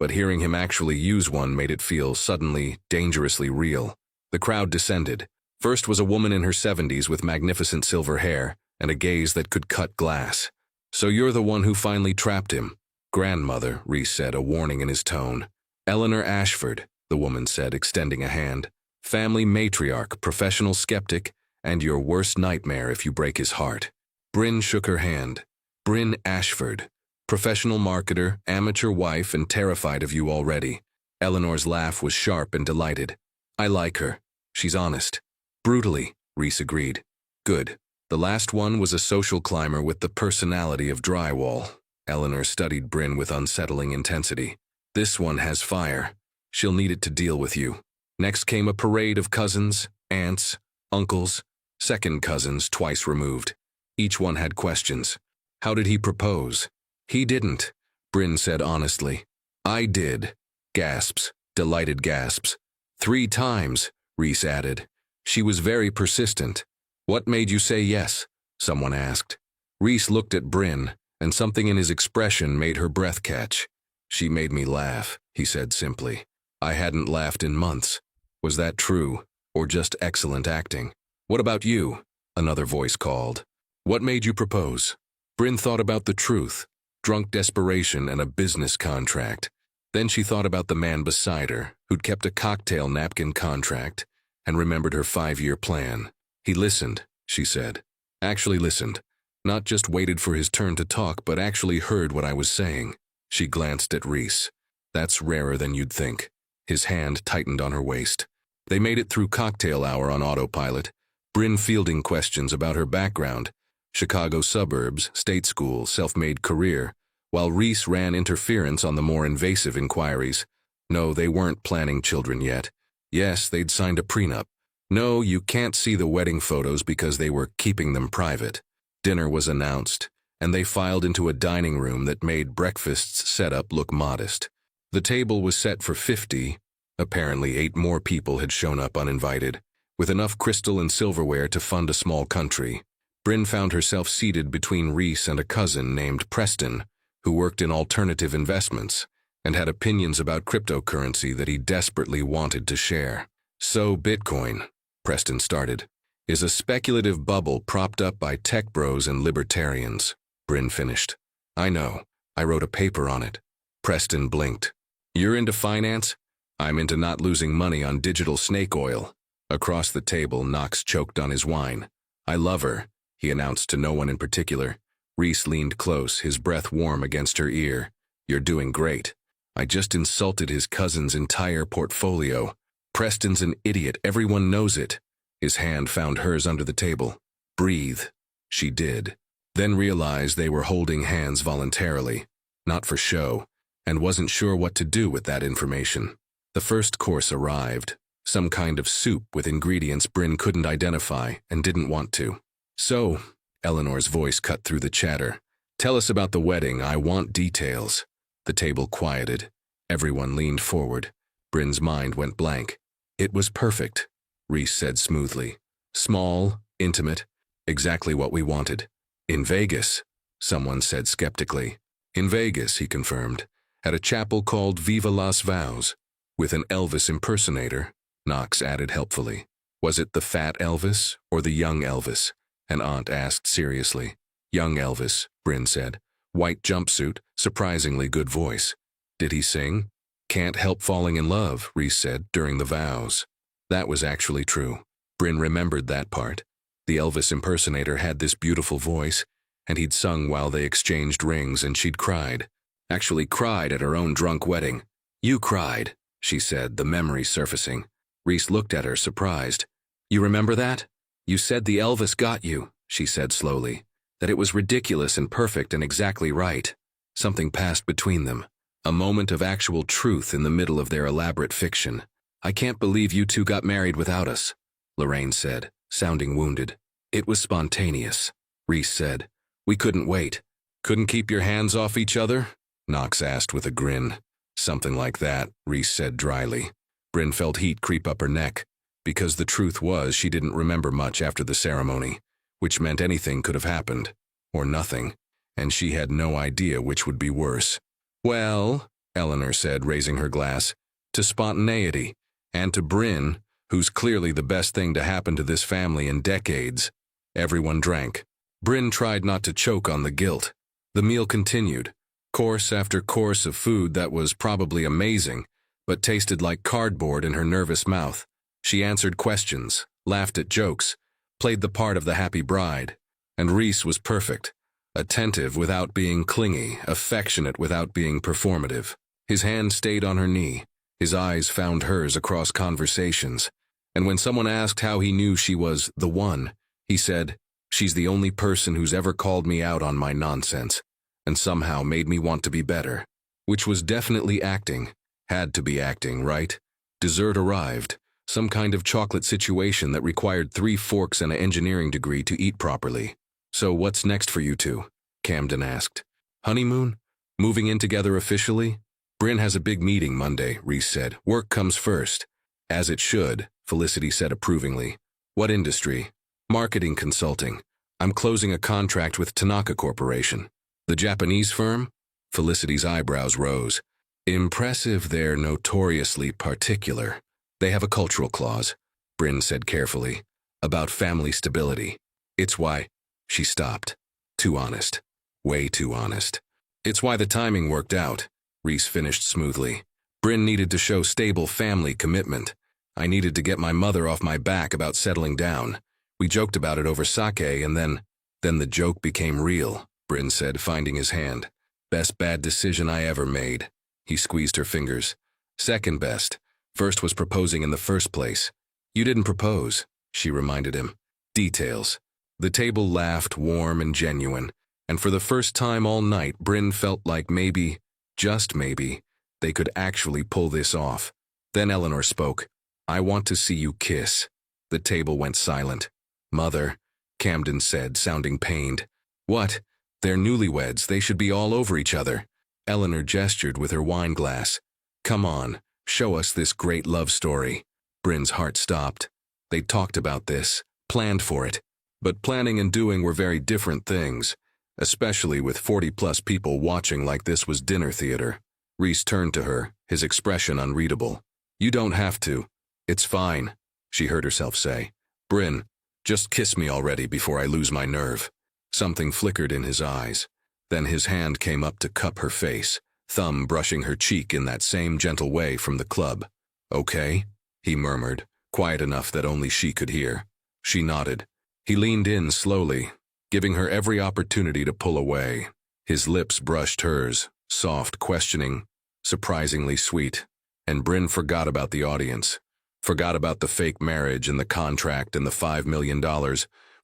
but hearing him actually use one made it feel suddenly, dangerously real. The crowd descended. First was a woman in her 70s with magnificent silver hair and a gaze that could cut glass. So you're the one who finally trapped him. Grandmother, Reese said, a warning in his tone. Eleanor Ashford, the woman said, extending a hand. Family matriarch, professional skeptic, and your worst nightmare if you break his heart. Bryn shook her hand. Bryn Ashford, professional marketer, amateur wife, and terrified of you already. Eleanor's laugh was sharp and delighted. I like her. She's honest. Brutally, Reese agreed. Good. The last one was a social climber with the personality of drywall. Eleanor studied Bryn with unsettling intensity. This one has fire. She'll need it to deal with you. Next came a parade of cousins, aunts, uncles, second cousins twice removed. Each one had questions. How did he propose? He didn't, Bryn said honestly. I did. Gasps, delighted gasps. 3 times, Reese added. She was very persistent. What made you say yes? someone asked. Reese looked at Bryn, and something in his expression made her breath catch. She made me laugh, he said simply. I hadn't laughed in months. Was that true, or just excellent acting? What about you? Another voice called. What made you propose? Bryn thought about the truth, drunk desperation and a business contract. Then she thought about the man beside her, who'd kept a cocktail napkin contract, and remembered her 5-year plan. He listened, she said. Actually listened. Not just waited for his turn to talk, but actually heard what I was saying. She glanced at Reese. That's rarer than you'd think. His hand tightened on her waist. They made it through cocktail hour on autopilot, Bryn fielding questions about her background, Chicago suburbs, state school, self-made career, while Reese ran interference on the more invasive inquiries. No, they weren't planning children yet. Yes, they'd signed a prenup. No, you can't see the wedding photos because they were keeping them private. Dinner was announced, and they filed into a dining room that made breakfast's setup look modest. The table was set for 50. Apparently 8 more people had shown up uninvited, with enough crystal and silverware to fund a small country. Bryn found herself seated between Reese and a cousin named Preston, who worked in alternative investments and had opinions about cryptocurrency that he desperately wanted to share. So Bitcoin, Preston started, is a speculative bubble propped up by tech bros and libertarians, Bryn finished. I know. I wrote a paper on it. Preston blinked. You're into finance? I'm into not losing money on digital snake oil. Across the table, Knox choked on his wine. I love her, he announced to no one in particular. Reese leaned close, his breath warm against her ear. You're doing great. I just insulted his cousin's entire portfolio. Preston's an idiot, everyone knows it. His hand found hers under the table. Breathe. She did. Then realized they were holding hands voluntarily, not for show, and wasn't sure what to do with that information. The first course arrived, some kind of soup with ingredients Bryn couldn't identify and didn't want to. So, Eleanor's voice cut through the chatter. Tell us about the wedding, I want details. The table quieted. Everyone leaned forward. Bryn's mind went blank. It was perfect, Reese said smoothly. Small, intimate, exactly what we wanted. In Vegas, someone said skeptically. In Vegas, he confirmed, at a chapel called Viva Las Vows, with an Elvis impersonator, Knox added helpfully. Was it the fat Elvis or the young Elvis? An aunt asked seriously. Young Elvis, Bryn said. White jumpsuit, surprisingly good voice. Did he sing? Can't help falling in love, Reese said, during the vows. That was actually true. Bryn remembered that part. The Elvis impersonator had this beautiful voice, and he'd sung while they exchanged rings, and she'd cried. Actually cried at her own drunk wedding. You cried, she said, the memory surfacing. Reese looked at her, surprised. You remember that? You said the Elvis got you, she said slowly. That it was ridiculous and perfect and exactly right. Something passed between them. A moment of actual truth in the middle of their elaborate fiction. I can't believe you two got married without us, Lorraine said, sounding wounded. It was spontaneous, Reese said. We couldn't wait. Couldn't keep your hands off each other? Knox asked with a grin. Something like that, Reese said dryly. Bryn felt heat creep up her neck, because the truth was she didn't remember much after the ceremony, which meant anything could have happened, or nothing, and she had no idea which would be worse. Well, Eleanor said, raising her glass, to spontaneity, and to Bryn, who's clearly the best thing to happen to this family in decades. Everyone drank. Bryn tried not to choke on the guilt. The meal continued, course after course of food that was probably amazing, but tasted like cardboard in her nervous mouth. She answered questions, laughed at jokes, played the part of the happy bride. And Reese was perfect. Attentive without being clingy, affectionate without being performative. His hand stayed on her knee. His eyes found hers across conversations. And when someone asked how he knew she was the one, he said, she's the only person who's ever called me out on my nonsense, and somehow made me want to be better. Which was definitely acting. Had to be acting, right? Dessert arrived. Some kind of chocolate situation that required 3 forks and an engineering degree to eat properly. So what's next for you two? Camden asked. Honeymoon? Moving in together officially? Bryn has a big meeting Monday, Reese said. Work comes first. As it should, Felicity said approvingly. What industry? Marketing consulting. I'm closing a contract with Tanaka Corporation. The Japanese firm? Felicity's eyebrows rose. Impressive, they're notoriously particular. They have a cultural clause, Bryn said carefully, about family stability. It's why... She stopped. Too honest. Way too honest. It's why the timing worked out, Reese finished smoothly. Bryn needed to show stable family commitment. I needed to get my mother off my back about settling down. We joked about it over sake and then the joke became real, Bryn said, finding his hand. Best bad decision I ever made. He squeezed her fingers. Second best. First was proposing in the first place. You didn't propose, she reminded him. Details. The table laughed, warm and genuine, and for the first time all night, Bryn felt like maybe, just maybe, they could actually pull this off. Then Eleanor spoke. I want to see you kiss. The table went silent. Mother, Camden said, sounding pained. What? They're newlyweds. They should be all over each other. Eleanor gestured with her wine glass. Come on, show us this great love story. Bryn's heart stopped. They talked about this, planned for it. But planning and doing were very different things, especially with 40-plus people watching like this was dinner theater. Reese turned to her, his expression unreadable. You don't have to. It's fine, she heard herself say. Bryn, just kiss me already before I lose my nerve. Something flickered in his eyes. Then his hand came up to cup her face, thumb brushing her cheek in that same gentle way from the club. Okay, he murmured, quiet enough that only she could hear. She nodded. He leaned in slowly, giving her every opportunity to pull away. His lips brushed hers, soft, questioning, surprisingly sweet. And Bryn forgot about the audience, forgot about the fake marriage and the contract and the $5 million,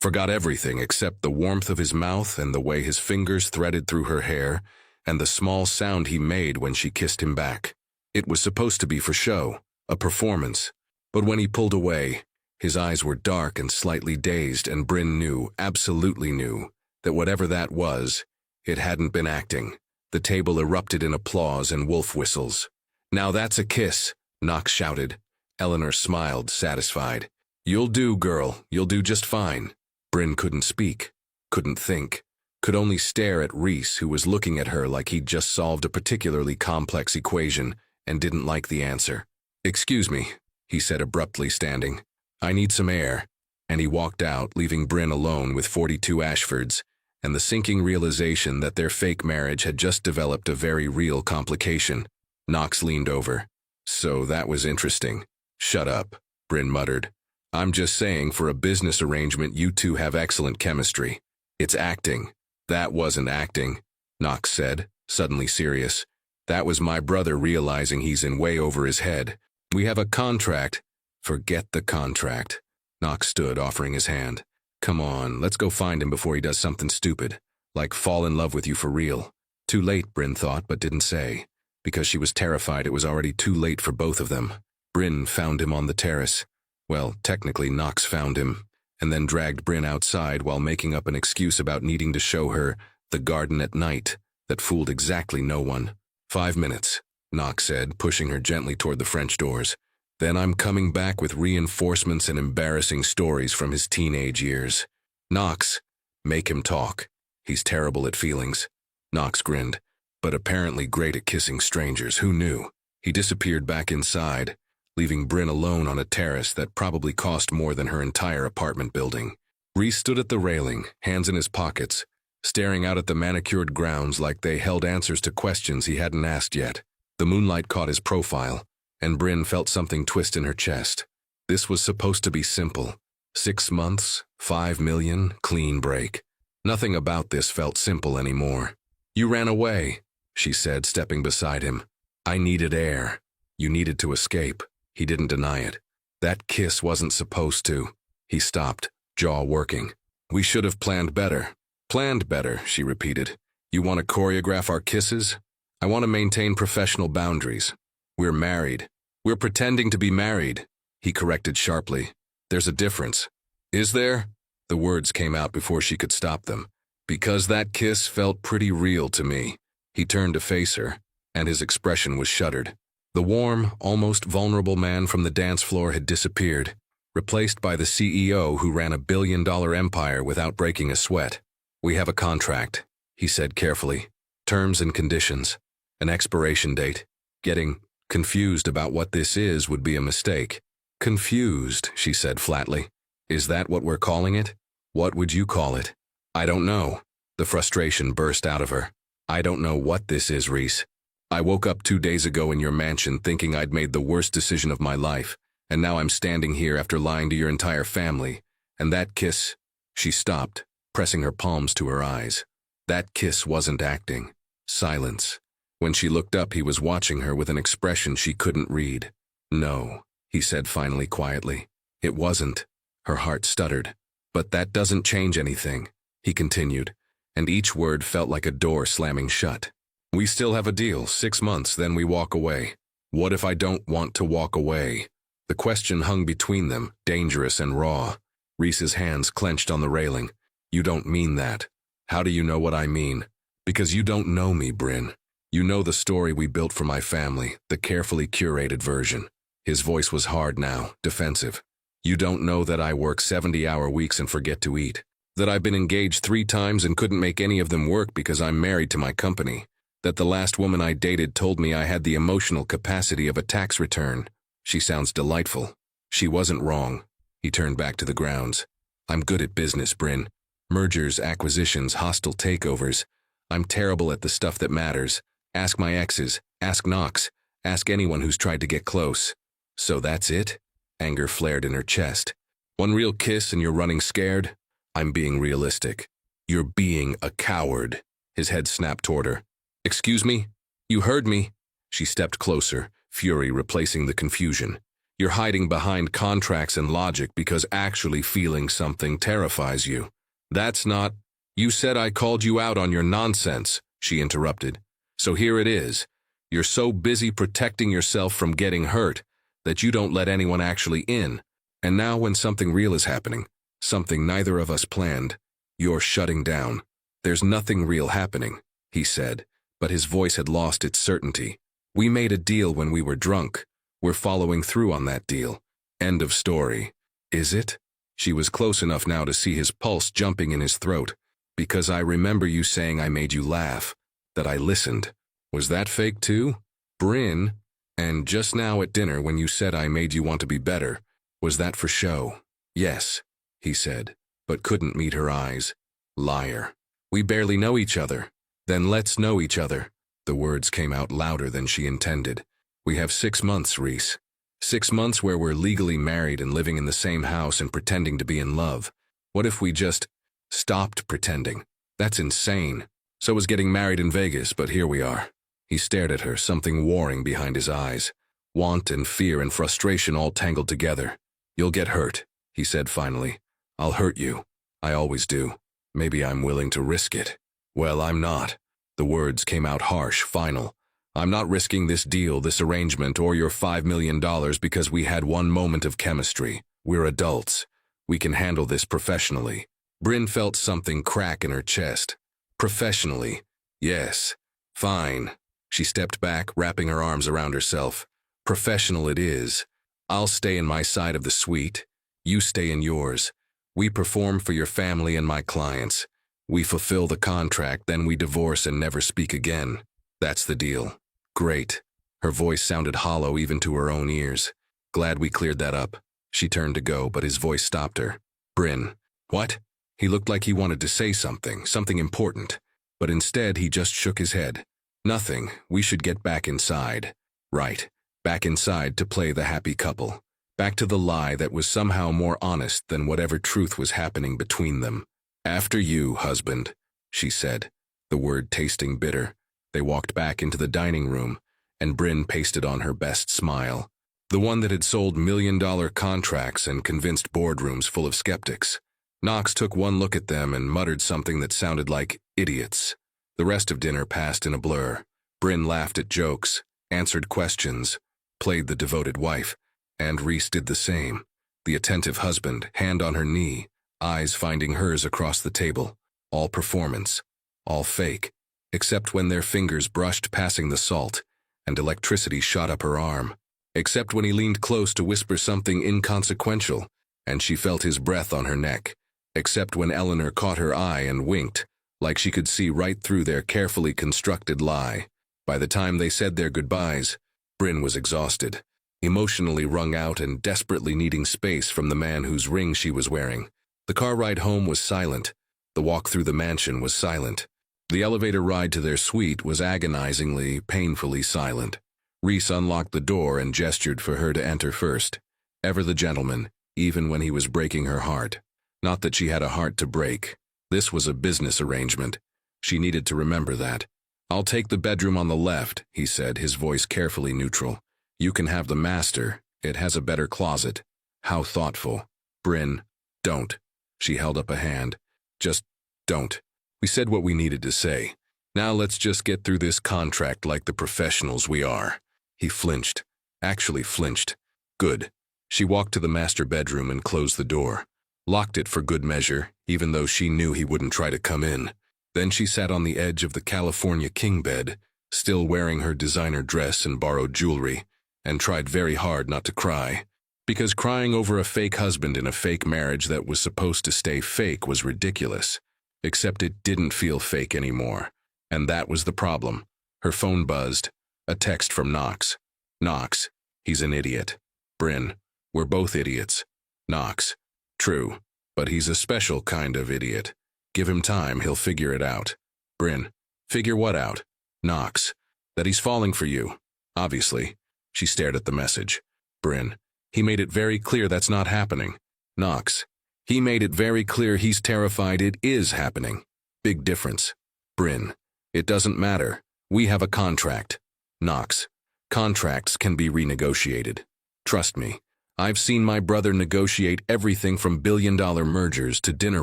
forgot everything except the warmth of his mouth and the way his fingers threaded through her hair and the small sound he made when she kissed him back. It was supposed to be for show, a performance. But when he pulled away, his eyes were dark and slightly dazed, and Bryn knew, absolutely knew, that whatever that was, it hadn't been acting. The table erupted in applause and wolf whistles. Now that's a kiss, Knox shouted. Eleanor smiled, satisfied. You'll do, girl, you'll do just fine. Bryn couldn't speak, couldn't think, could only stare at Reese, who was looking at her like he'd just solved a particularly complex equation and didn't like the answer. Excuse me, he said abruptly, standing. I need some air. And he walked out, leaving Bryn alone with 42 Ashfords, and the sinking realization that their fake marriage had just developed a very real complication. Knox leaned over. So that was interesting. Shut up, Bryn muttered. I'm just saying, for a business arrangement, you two have excellent chemistry. It's acting. That wasn't acting, Knox said, suddenly serious. That was my brother realizing he's in way over his head. We have a contract. Forget the contract. Knox stood, offering his hand. Come on, let's go find him before he does something stupid, like fall in love with you for real. Too late, Bryn thought, but didn't say, because she was terrified it was already too late for both of them. Bryn found him on the terrace. Well, technically Knox found him, and then dragged Bryn outside while making up an excuse about needing to show her the garden at night that fooled exactly no one. 5 minutes, Knox said, pushing her gently toward the French doors. Then I'm coming back with reinforcements and embarrassing stories from his teenage years. Knox, make him talk. He's terrible at feelings. Knox grinned, but apparently great at kissing strangers. Who knew? He disappeared back inside, leaving Bryn alone on a terrace that probably cost more than her entire apartment building. Reese stood at the railing, hands in his pockets, staring out at the manicured grounds like they held answers to questions he hadn't asked yet. The moonlight caught his profile, and Bryn felt something twist in her chest. This was supposed to be simple. 6 months, 5 million, clean break. Nothing about this felt simple anymore. You ran away, she said, stepping beside him. I needed air. You needed to escape. He didn't deny it. That kiss wasn't supposed to. He stopped, jaw working. We should have planned better. Planned better, she repeated. You want to choreograph our kisses? I want to maintain professional boundaries. We're married. We're pretending to be married, he corrected sharply. There's a difference. Is there? The words came out before she could stop them. Because that kiss felt pretty real to me. He turned to face her, and his expression was shuttered. The warm, almost vulnerable man from the dance floor had disappeared. replaced by the CEO who ran a billion-dollar empire without breaking a sweat. We have a contract, he said carefully. Terms and conditions. An expiration date. Getting confused about what this is would be a mistake. Confused, she said flatly. Is that what we're calling it? What would you call it? I don't know. The frustration burst out of her. I don't know what this is, Reese. I woke up 2 days ago in your mansion thinking I'd made the worst decision of my life, and now I'm standing here after lying to your entire family. And that kiss... She stopped, pressing her palms to her eyes. That kiss wasn't acting. Silence. When she looked up, he was watching her with an expression she couldn't read. No, he said finally quietly. It wasn't. Her heart stuttered. But that doesn't change anything, he continued, and each word felt like a door slamming shut. We still have a deal, 6 months, then we walk away. What if I don't want to walk away? The question hung between them, dangerous and raw. Reese's hands clenched on the railing. You don't mean that. How do you know what I mean? Because you don't know me, Bryn. You know the story we built for my family, the carefully curated version. His voice was hard now, defensive. You don't know that I work 70-hour weeks and forget to eat. That I've been engaged 3 times and couldn't make any of them work because I'm married to my company. That the last woman I dated told me I had the emotional capacity of a tax return. She sounds delightful. She wasn't wrong. He turned back to the grounds. I'm good at business, Bryn. Mergers, acquisitions, hostile takeovers. I'm terrible at the stuff that matters. Ask my exes. Ask Knox. Ask anyone who's tried to get close. So that's it? Anger flared in her chest. One real kiss and you're running scared? I'm being realistic. You're being a coward. His head snapped toward her. Excuse me? You heard me. She stepped closer, fury replacing the confusion. You're hiding behind contracts and logic because actually feeling something terrifies you. That's not... You said I called you out on your nonsense, she interrupted. So here it is. You're so busy protecting yourself from getting hurt that you don't let anyone actually in. And now when something real is happening, something neither of us planned, you're shutting down. There's nothing real happening, he said, but his voice had lost its certainty. We made a deal when we were drunk. We're following through on that deal. End of story. Is it? She was close enough now to see his pulse jumping in his throat. Because I remember you saying I made you laugh, that I listened. Was that fake too? Bryn? And just now at dinner when you said I made you want to be better, was that for show? Yes, he said, but couldn't meet her eyes. Liar. We barely know each other. Then let's know each other. The words came out louder than she intended. We have 6 months, Reese. 6 months where we're legally married and living in the same house and pretending to be in love. What if we just stopped pretending? That's insane. So was getting married in Vegas, but here we are. He stared at her, something warring behind his eyes. Want and fear and frustration all tangled together. You'll get hurt, he said finally. I'll hurt you. I always do. Maybe I'm willing to risk it. Well, I'm not. The words came out harsh, final. I'm not risking this deal, this arrangement, or your $5 million because we had one moment of chemistry. We're adults. We can handle this professionally. Bryn felt something crack in her chest. Professionally. Yes. Fine. She stepped back, wrapping her arms around herself. Professional it is. I'll stay in my side of the suite. You stay in yours. We perform for your family and my clients. We fulfill the contract, then we divorce and never speak again. That's the deal. Great. Her voice sounded hollow even to her own ears. Glad we cleared that up. She turned to go, but his voice stopped her. Bryn. What? He looked like he wanted to say something important. But instead he just shook his head. Nothing. We should get back inside. Right. Back inside to play the happy couple. Back to the lie that was somehow more honest than whatever truth was happening between them. After you, husband, she said, the word tasting bitter. They walked back into the dining room, and Bryn pasted on her best smile. The one that had sold million-dollar contracts and convinced boardrooms full of skeptics. Knox took one look at them and muttered something that sounded like idiots. The rest of dinner passed in a blur. Bryn laughed at jokes, answered questions, played the devoted wife, and Reese did the same. The attentive husband, hand on her knee, eyes finding hers across the table. All performance, all fake, except when their fingers brushed passing the salt and electricity shot up her arm. Except when he leaned close to whisper something inconsequential, and she felt his breath on her neck, except when Eleanor caught her eye and winked, like she could see right through their carefully constructed lie. By the time they said their goodbyes, Bryn was exhausted, emotionally wrung out and desperately needing space from the man whose ring she was wearing. The car ride home was silent. The walk through the mansion was silent. The elevator ride to their suite was agonizingly, painfully silent. Reese unlocked the door and gestured for her to enter first. Ever the gentleman, even when he was breaking her heart. Not that she had a heart to break. This was a business arrangement. She needed to remember that. "I'll take the bedroom on the left," he said, his voice carefully neutral. "You can have the master. It has a better closet." How thoughtful. "Bryn, don't." She held up a hand. "Just don't. We said what we needed to say. Now let's just get through this contract like the professionals we are." He flinched. Actually flinched. Good. She walked to the master bedroom and closed the door. Locked it for good measure, even though she knew he wouldn't try to come in. Then she sat on the edge of the California king bed, still wearing her designer dress and borrowed jewelry, and tried very hard not to cry. Because crying over a fake husband in a fake marriage that was supposed to stay fake was ridiculous. Except it didn't feel fake anymore. And that was the problem. Her phone buzzed. A text from Knox. "Knox, he's an idiot." "Bryn, we're both idiots." Knox. "True, but he's a special kind of idiot. Give him time, he'll figure it out." Bryn. "Figure what out?" Knox. "That he's falling for you. Obviously." She stared at the message. Bryn. "He made it very clear that's not happening." Knox. "He made it very clear he's terrified it is happening. Big difference." Bryn. "It doesn't matter. We have a contract." Knox. "Contracts can be renegotiated. Trust me. I've seen my brother negotiate everything from billion-dollar mergers to dinner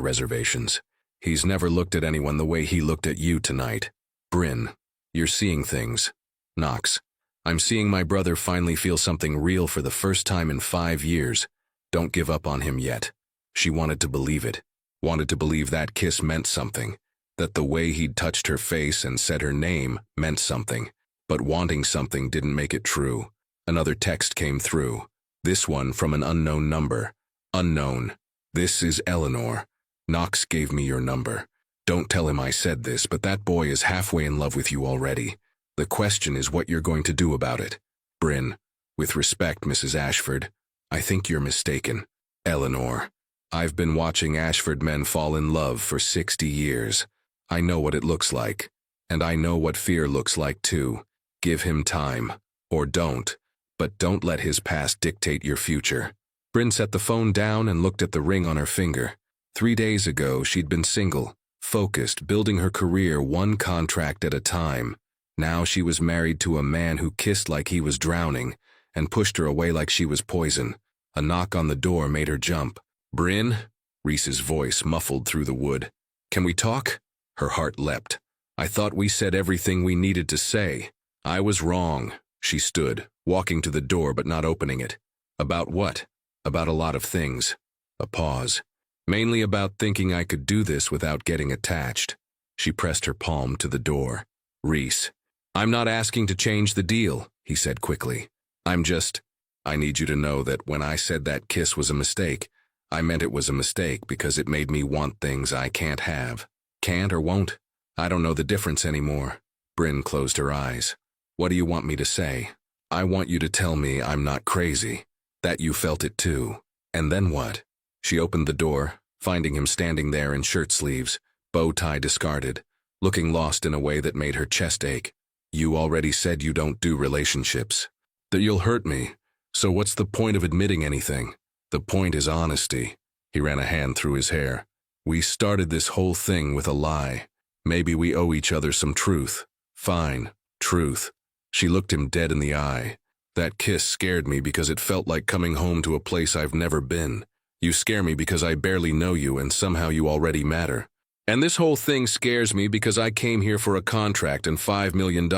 reservations. He's never looked at anyone the way he looked at you tonight." Bryn. "You're seeing things." Knox. "I'm seeing my brother finally feel something real for the first time in 5 years. Don't give up on him yet." She wanted to believe it. Wanted to believe that kiss meant something. That the way he'd touched her face and said her name meant something. But wanting something didn't make it true. Another text came through. This one from an unknown number. Unknown. "This is Eleanor. Knox gave me your number. Don't tell him I said this, but that boy is halfway in love with you already. The question is what you're going to do about it." Bryn. "With respect, Mrs. Ashford, I think you're mistaken." Eleanor. "I've been watching Ashford men fall in love for 60 years. I know what it looks like. And I know what fear looks like too. Give him time. Or don't. But don't let his past dictate your future." Bryn set the phone down and looked at the ring on her finger. 3 days ago, she'd been single, focused, building her career one contract at a time. Now she was married to a man who kissed like he was drowning and pushed her away like she was poison. A knock on the door made her jump. "Bryn?" Reese's voice muffled through the wood. "Can we talk?" Her heart leapt. "I thought we said everything we needed to say." "I was wrong." She stood, walking to the door but not opening it. "About what?" "About a lot of things." A pause. "Mainly about thinking I could do this without getting attached." She pressed her palm to the door. "Reese, I'm not asking to change the deal," he said quickly. I need you to know that when I said that kiss was a mistake, I meant it was a mistake because it made me want things I can't have. Can't or won't? I don't know the difference anymore." Bryn closed her eyes. "What do you want me to say?" "I want you to tell me I'm not crazy. That you felt it too. And then what?" She opened the door, finding him standing there in shirt sleeves, bow tie discarded, looking lost in a way that made her chest ache. "You already said you don't do relationships. That you'll hurt me. So what's the point of admitting anything? The point is honesty." He ran a hand through his hair. "We started this whole thing with a lie. Maybe we owe each other some truth. Fine, truth." She looked him dead in the eye. "That kiss scared me because it felt like coming home to a place I've never been. You scare me because I barely know you and somehow you already matter. And this whole thing scares me because I came here for a contract and $5 million,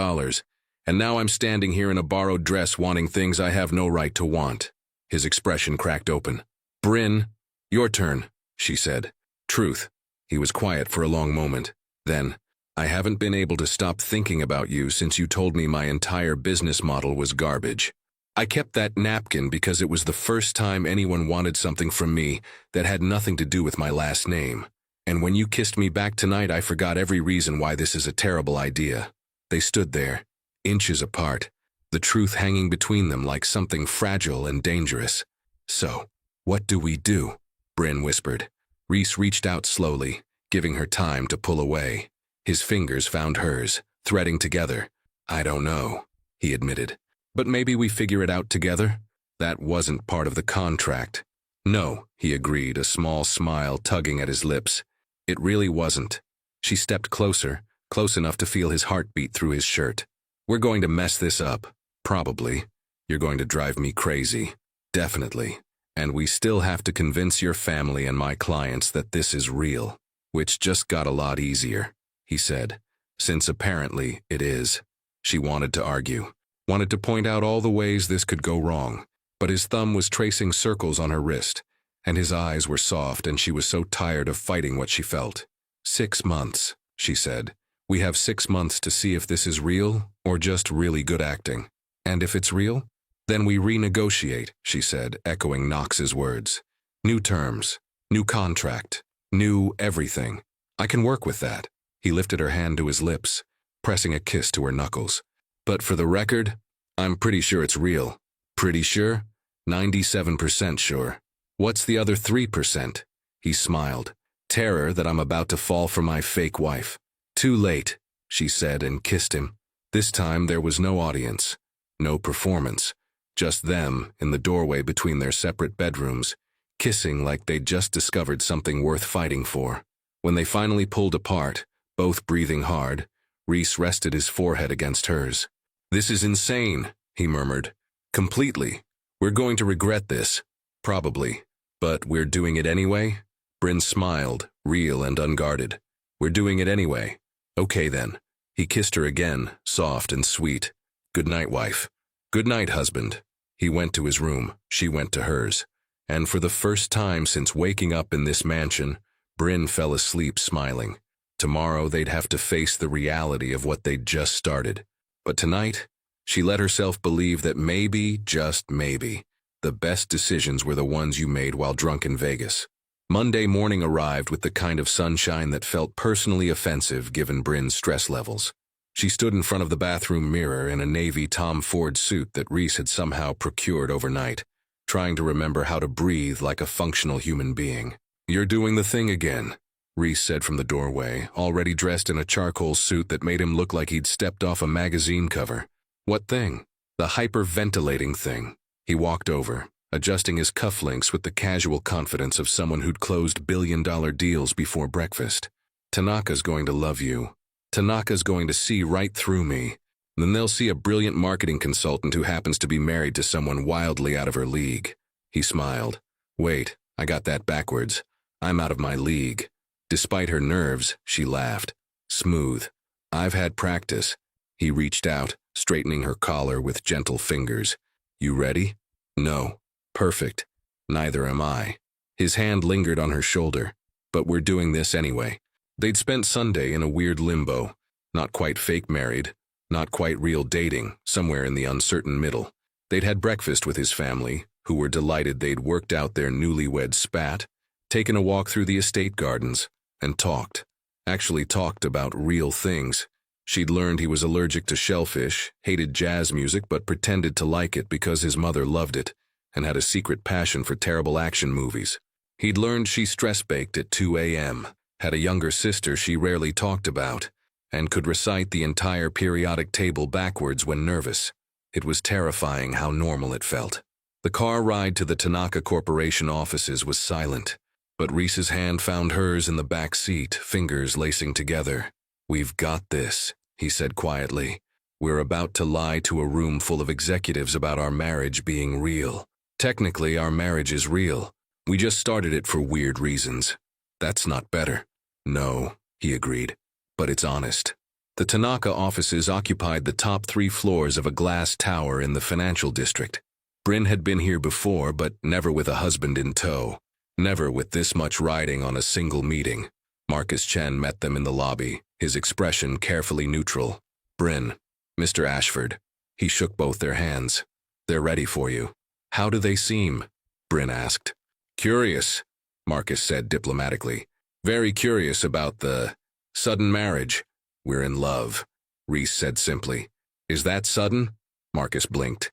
and now I'm standing here in a borrowed dress wanting things I have no right to want." His expression cracked open. "Bryn, your turn," she said. "Truth." He was quiet for a long moment. Then, "I haven't been able to stop thinking about you since you told me my entire business model was garbage." I kept that napkin because it was the first time anyone wanted something from me that had nothing to do with my last name. And when you kissed me back tonight, I forgot every reason why this is a terrible idea." They stood there, inches apart, the truth hanging between them like something fragile and dangerous. "So, what do we do?" Bryn whispered. Reese reached out slowly, giving her time to pull away. His fingers found hers, threading together. "I don't know," he admitted. "But maybe we figure it out together?" "That wasn't part of the contract." "No," he agreed, a small smile tugging at his lips. "It really wasn't." She stepped closer, close enough to feel his heartbeat through his shirt. "We're going to mess this up. Probably. You're going to drive me crazy. Definitely. And we still have to convince your family and my clients that this is real." "Which just got a lot easier," he said, "since apparently it is." She wanted to argue, wanted to point out all the ways this could go wrong, but his thumb was tracing circles on her wrist, and his eyes were soft, and she was so tired of fighting what she felt. "6 months, she said. "We have 6 months to see if this is real or just really good acting. And if it's real, then we renegotiate," she said, echoing Knox's words. "New terms, new contract, new everything. I can work with that." He lifted her hand to his lips, pressing a kiss to her knuckles. "But for the record, I'm pretty sure it's real." "Pretty sure?" 97% sure. "What's the other 3%? He smiled. "Terror that I'm about to fall for my fake wife." "Too late," she said and kissed him. This time there was no audience, no performance, just them in the doorway between their separate bedrooms, kissing like they'd just discovered something worth fighting for. When they finally pulled apart, both breathing hard, Reese rested his forehead against hers. "This is insane," he murmured. "Completely. We're going to regret this. Probably. But we're doing it anyway?" Bryn smiled, real and unguarded. "We're doing it anyway. Okay then." He kissed her again, soft and sweet. "Good night, wife." "Good night, husband." He went to his room, she went to hers. And for the first time since waking up in this mansion, Bryn fell asleep smiling. Tomorrow they'd have to face the reality of what they'd just started. But tonight, she let herself believe that maybe, just maybe, the best decisions were the ones you made while drunk in Vegas. Monday morning arrived with the kind of sunshine that felt personally offensive given Bryn's stress levels. She stood in front of the bathroom mirror in a navy Tom Ford suit that Reese had somehow procured overnight, trying to remember how to breathe like a functional human being. "You're doing the thing again," Reese said from the doorway, already dressed in a charcoal suit that made him look like he'd stepped off a magazine cover. "What thing?" "The hyperventilating thing." He walked over, adjusting his cufflinks with the casual confidence of someone who'd closed billion-dollar deals before breakfast. "Tanaka's going to love you. Tanaka's going to see right through me. Then they'll see a brilliant marketing consultant who happens to be married to someone wildly out of her league." He smiled. "Wait, I got that backwards. I'm out of my league." Despite her nerves, she laughed. "Smooth. I've had practice." He reached out, straightening her collar with gentle fingers. "You ready?" "No." "Perfect. Neither am I." His hand lingered on her shoulder. "But we're doing this anyway." They'd spent Sunday in a weird limbo, not quite fake married, not quite real dating, somewhere in the uncertain middle. They'd had breakfast with his family, who were delighted they'd worked out their newlywed spat, taken a walk through the estate gardens, and talked. Actually talked about real things. She'd learned he was allergic to shellfish, hated jazz music but pretended to like it because his mother loved it, and had a secret passion for terrible action movies. He'd learned she stress-baked at 2 a.m., had a younger sister she rarely talked about, and could recite the entire periodic table backwards when nervous. It was terrifying how normal it felt. The car ride to the Tanaka Corporation offices was silent, but Reese's hand found hers in the back seat, fingers lacing together. "We've got this," he said quietly. "We're about to lie to a room full of executives about our marriage being real. Technically, our marriage is real. We just started it for weird reasons. That's not better." "No," he agreed, "but it's honest." The Tanaka offices occupied the top 3 floors of a glass tower in the financial district. Bryn had been here before, but never with a husband in tow. Never with this much riding on a single meeting. Marcus Chen met them in the lobby, his expression carefully neutral. "Bryn, Mr. Ashford." He shook both their hands. They're ready for you. How do they seem? Bryn asked. Curious, Marcus said diplomatically. Very curious about the sudden marriage. We're in love, Reese said simply. Is that sudden? Marcus blinked.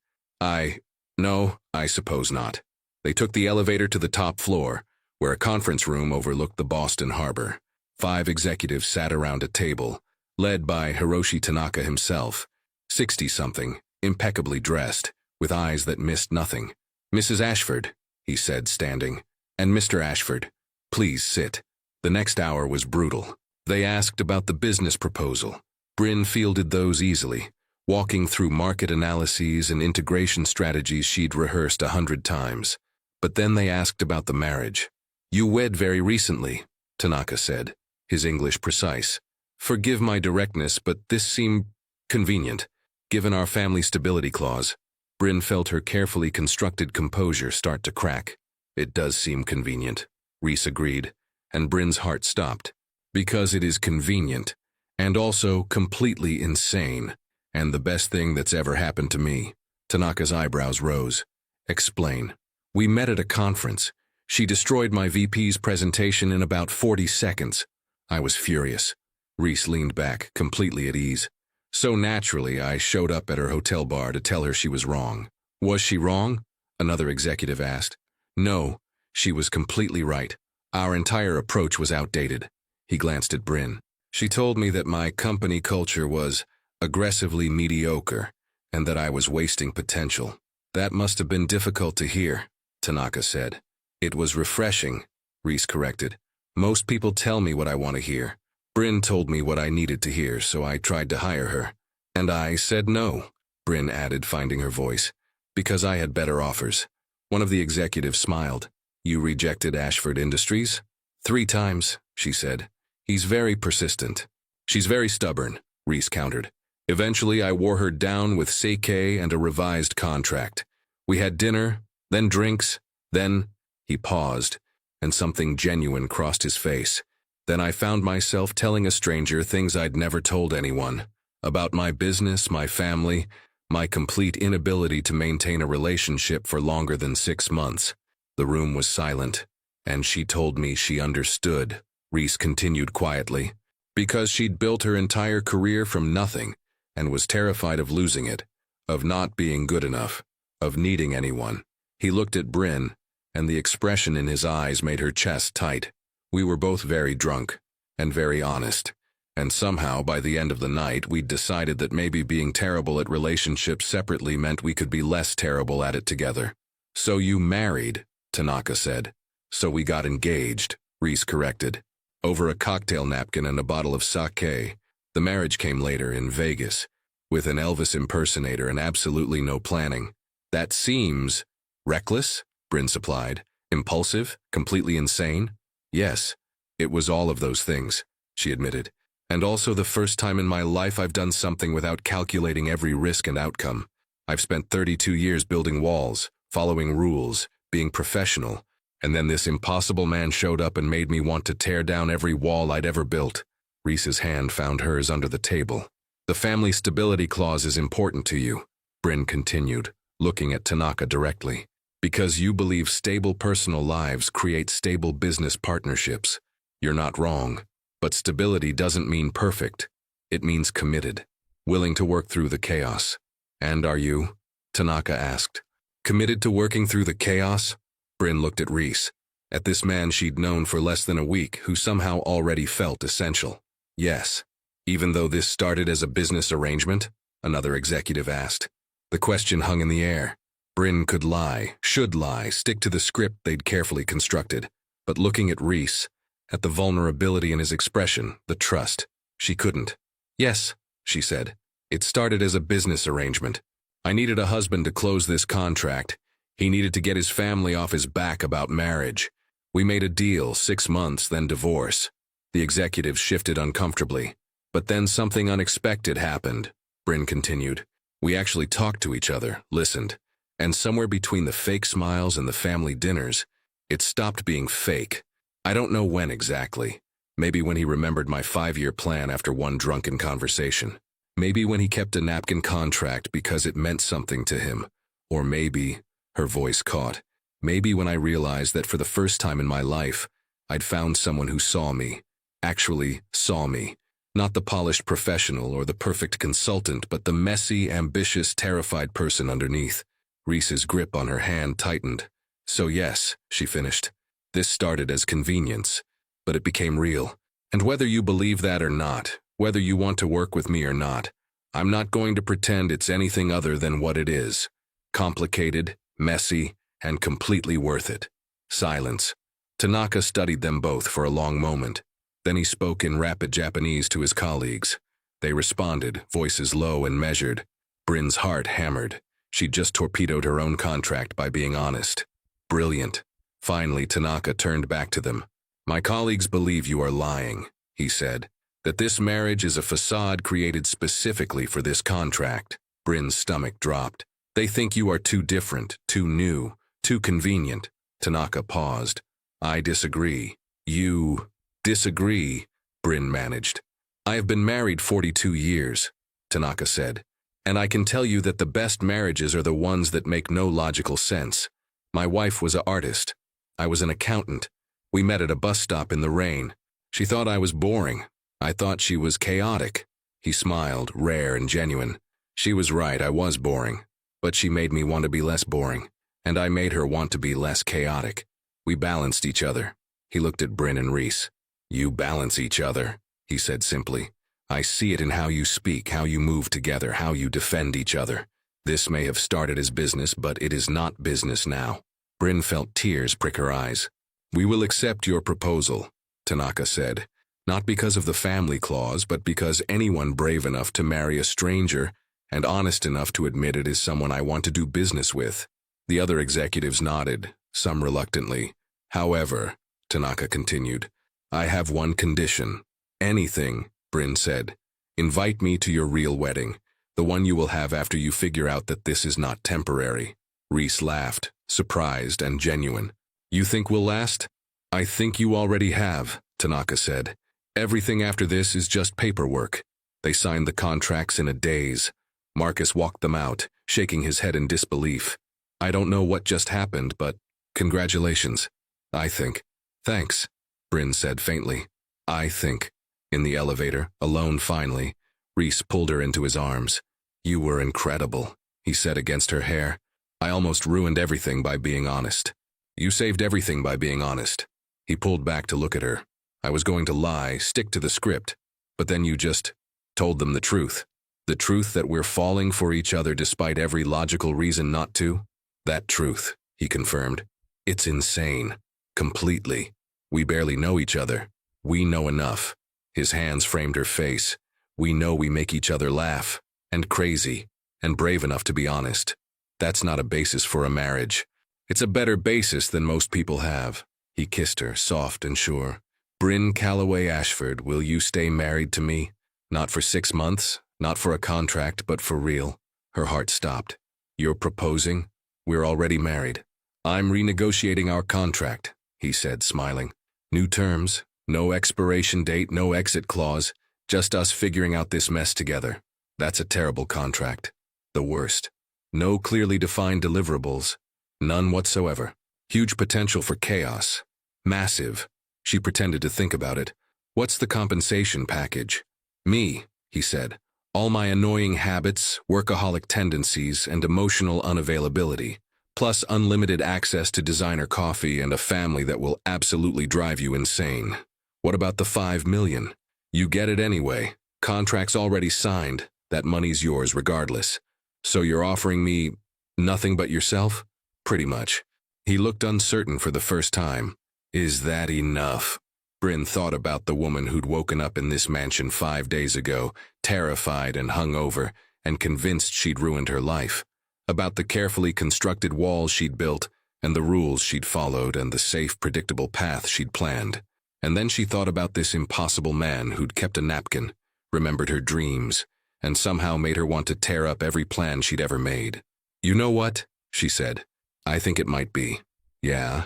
No, I suppose not. They took the elevator to the top floor, where a conference room overlooked the Boston harbor. 5 executives sat around a table, led by Hiroshi Tanaka himself, 60-something, impeccably dressed, with eyes that missed nothing. Mrs. Ashford, he said, standing, and Mr. Ashford, please sit. The next hour was brutal. They asked about the business proposal. Bryn fielded those easily, walking through market analyses and integration strategies she'd rehearsed 100 times. But then they asked about the marriage. You wed very recently, Tanaka said, his English precise. Forgive my directness, but this seemed convenient, given our family stability clause. Bryn felt her carefully constructed composure start to crack. It does seem convenient, Reese agreed, and Bryn's heart stopped. Because it is convenient, and also completely insane, and the best thing that's ever happened to me. Tanaka's eyebrows rose. Explain. We met at a conference. She destroyed my VP's presentation in about 40 seconds. I was furious. Reese leaned back, completely at ease. So naturally, I showed up at her hotel bar to tell her she was wrong. Was she wrong? Another executive asked. No, she was completely right. Our entire approach was outdated. He glanced at Bryn. She told me that my company culture was aggressively mediocre and that I was wasting potential. That must have been difficult to hear, Tanaka said. It was refreshing, Reese corrected. Most people tell me what I want to hear. Bryn told me what I needed to hear, so I tried to hire her. And I said no, Bryn added, finding her voice, because I had better offers. One of the executives smiled. You rejected Ashford Industries? 3 times, she said. He's very persistent. She's very stubborn, Reese countered. Eventually, I wore her down with sake and a revised contract. We had dinner, then drinks, then... He paused, and something genuine crossed his face. Then I found myself telling a stranger things I'd never told anyone. About my business, my family, my complete inability to maintain a relationship for longer than 6 months. The room was silent, and she told me she understood, Reese continued quietly, because she'd built her entire career from nothing and was terrified of losing it, of not being good enough, of needing anyone. He looked at Bryn, and the expression in his eyes made her chest tight. We were both very drunk and very honest, and somehow by the end of the night we'd decided that maybe being terrible at relationships separately meant we could be less terrible at it together. So you married, Tanaka said. So we got engaged, Reese corrected. Over a cocktail napkin and a bottle of sake. The marriage came later in Vegas, with an Elvis impersonator and absolutely no planning. That seems reckless, Bryn supplied. Impulsive, completely insane. Yes, it was all of those things, she admitted. And also the first time in my life I've done something without calculating every risk and outcome. I've spent 32 years building walls, following rules, being professional, and then this impossible man showed up and made me want to tear down every wall I'd ever built. Reese's hand found hers under the table. The family stability clause is important to you, Bryn continued, looking at Tanaka directly. Because you believe stable personal lives create stable business partnerships. You're not wrong, but stability doesn't mean perfect. It means committed, willing to work through the chaos. And are you? Tanaka asked. Committed to working through the chaos? Bryn looked at Reese, at this man she'd known for less than a week who somehow already felt essential. Yes. Even though this started as a business arrangement? Another executive asked. The question hung in the air. Bryn could lie, should lie, stick to the script they'd carefully constructed. But looking at Reese, at the vulnerability in his expression, the trust, she couldn't. Yes, she said. It started as a business arrangement. I needed a husband to close this contract. He needed to get his family off his back about marriage. We made a deal, 6 months, then divorce. The executive shifted uncomfortably. But then something unexpected happened, Bryn continued. We actually talked to each other, listened. And somewhere between the fake smiles and the family dinners, it stopped being fake. I don't know when exactly. Maybe when he remembered my 5-year plan after one drunken conversation. Maybe when he kept a napkin contract because it meant something to him. Or maybe, her voice caught, maybe when I realized that for the first time in my life, I'd found someone who saw me, actually saw me. Not the polished professional or the perfect consultant, but the messy, ambitious, terrified person underneath. Reese's grip on her hand tightened. So yes, she finished. This started as convenience, but it became real. And whether you believe that or not, whether you want to work with me or not, I'm not going to pretend it's anything other than what it is. Complicated, messy, and completely worth it. Silence. Tanaka studied them both for a long moment. Then he spoke in rapid Japanese to his colleagues. They responded, voices low and measured. Brin's heart hammered. She'd just torpedoed her own contract by being honest. Brilliant. Finally, Tanaka turned back to them. My colleagues believe you are lying, he said. That this marriage is a facade created specifically for this contract. Brin's stomach dropped. They think you are too different, too new, too convenient. Tanaka paused. I disagree. You disagree, Brin managed. I have been married 42 years, Tanaka said. And I can tell you that the best marriages are the ones that make no logical sense. My wife was an artist. I was an accountant. We met at a bus stop in the rain. She thought I was boring. I thought she was chaotic. He smiled, rare and genuine. She was right, I was boring. But she made me want to be less boring. And I made her want to be less chaotic. We balanced each other. He looked at Brin and Reese. You balance each other, he said simply. I see it in how you speak, how you move together, how you defend each other. This may have started as business, but it is not business now. Brin felt tears prick her eyes. We will accept your proposal, Tanaka said. Not because of the family clause, but because anyone brave enough to marry a stranger and honest enough to admit it is someone I want to do business with. The other executives nodded, some reluctantly. However, Tanaka continued, I have one condition. Anything, Brin said. Invite me to your real wedding, the one you will have after you figure out that this is not temporary. Reese laughed, surprised and genuine. You think we'll last? I think you already have, Tanaka said. Everything after this is just paperwork. They signed the contracts in a daze. Marcus walked them out, shaking his head in disbelief. I don't know what just happened, but congratulations, I think. Thanks, Brin said faintly. I think. In the elevator, alone finally, Reese pulled her into his arms. You were incredible, he said against her hair. I almost ruined everything by being honest. You saved everything by being honest. He pulled back to look at her. I was going to lie, stick to the script, but then you just told them the truth. The truth that we're falling for each other despite every logical reason not to. That truth, he confirmed. It's insane. Completely. We barely know each other. We know enough. His hands framed her face. We know we make each other laugh. And crazy. And brave enough to be honest. That's not a basis for a marriage. It's a better basis than most people have. He kissed her, soft and sure. Brin Calloway Ashford, will you stay married to me? Not for 6 months, not for a contract, but for real. Her heart stopped. You're proposing? We're already married. I'm renegotiating our contract, he said, smiling. New terms, no expiration date, no exit clause, just us figuring out this mess together. That's a terrible contract. The worst. No clearly defined deliverables. None whatsoever. Huge potential for chaos. Massive. She pretended to think about it. What's the compensation package? Me, he said. All my annoying habits, workaholic tendencies, and emotional unavailability. Plus unlimited access to designer coffee and a family that will absolutely drive you insane. What about the $5 million? You get it anyway. Contract's already signed. That money's yours regardless. So you're offering me nothing but yourself? Pretty much. He looked uncertain for the first time. Is that enough? Brin thought about the woman who'd woken up in this mansion 5 days ago, terrified and hungover, and convinced she'd ruined her life. About the carefully constructed walls she'd built, and the rules she'd followed, and the safe, predictable path she'd planned. And then she thought about this impossible man who'd kept a napkin, remembered her dreams, and somehow made her want to tear up every plan she'd ever made. You know what? She said. I think it might be. Yeah.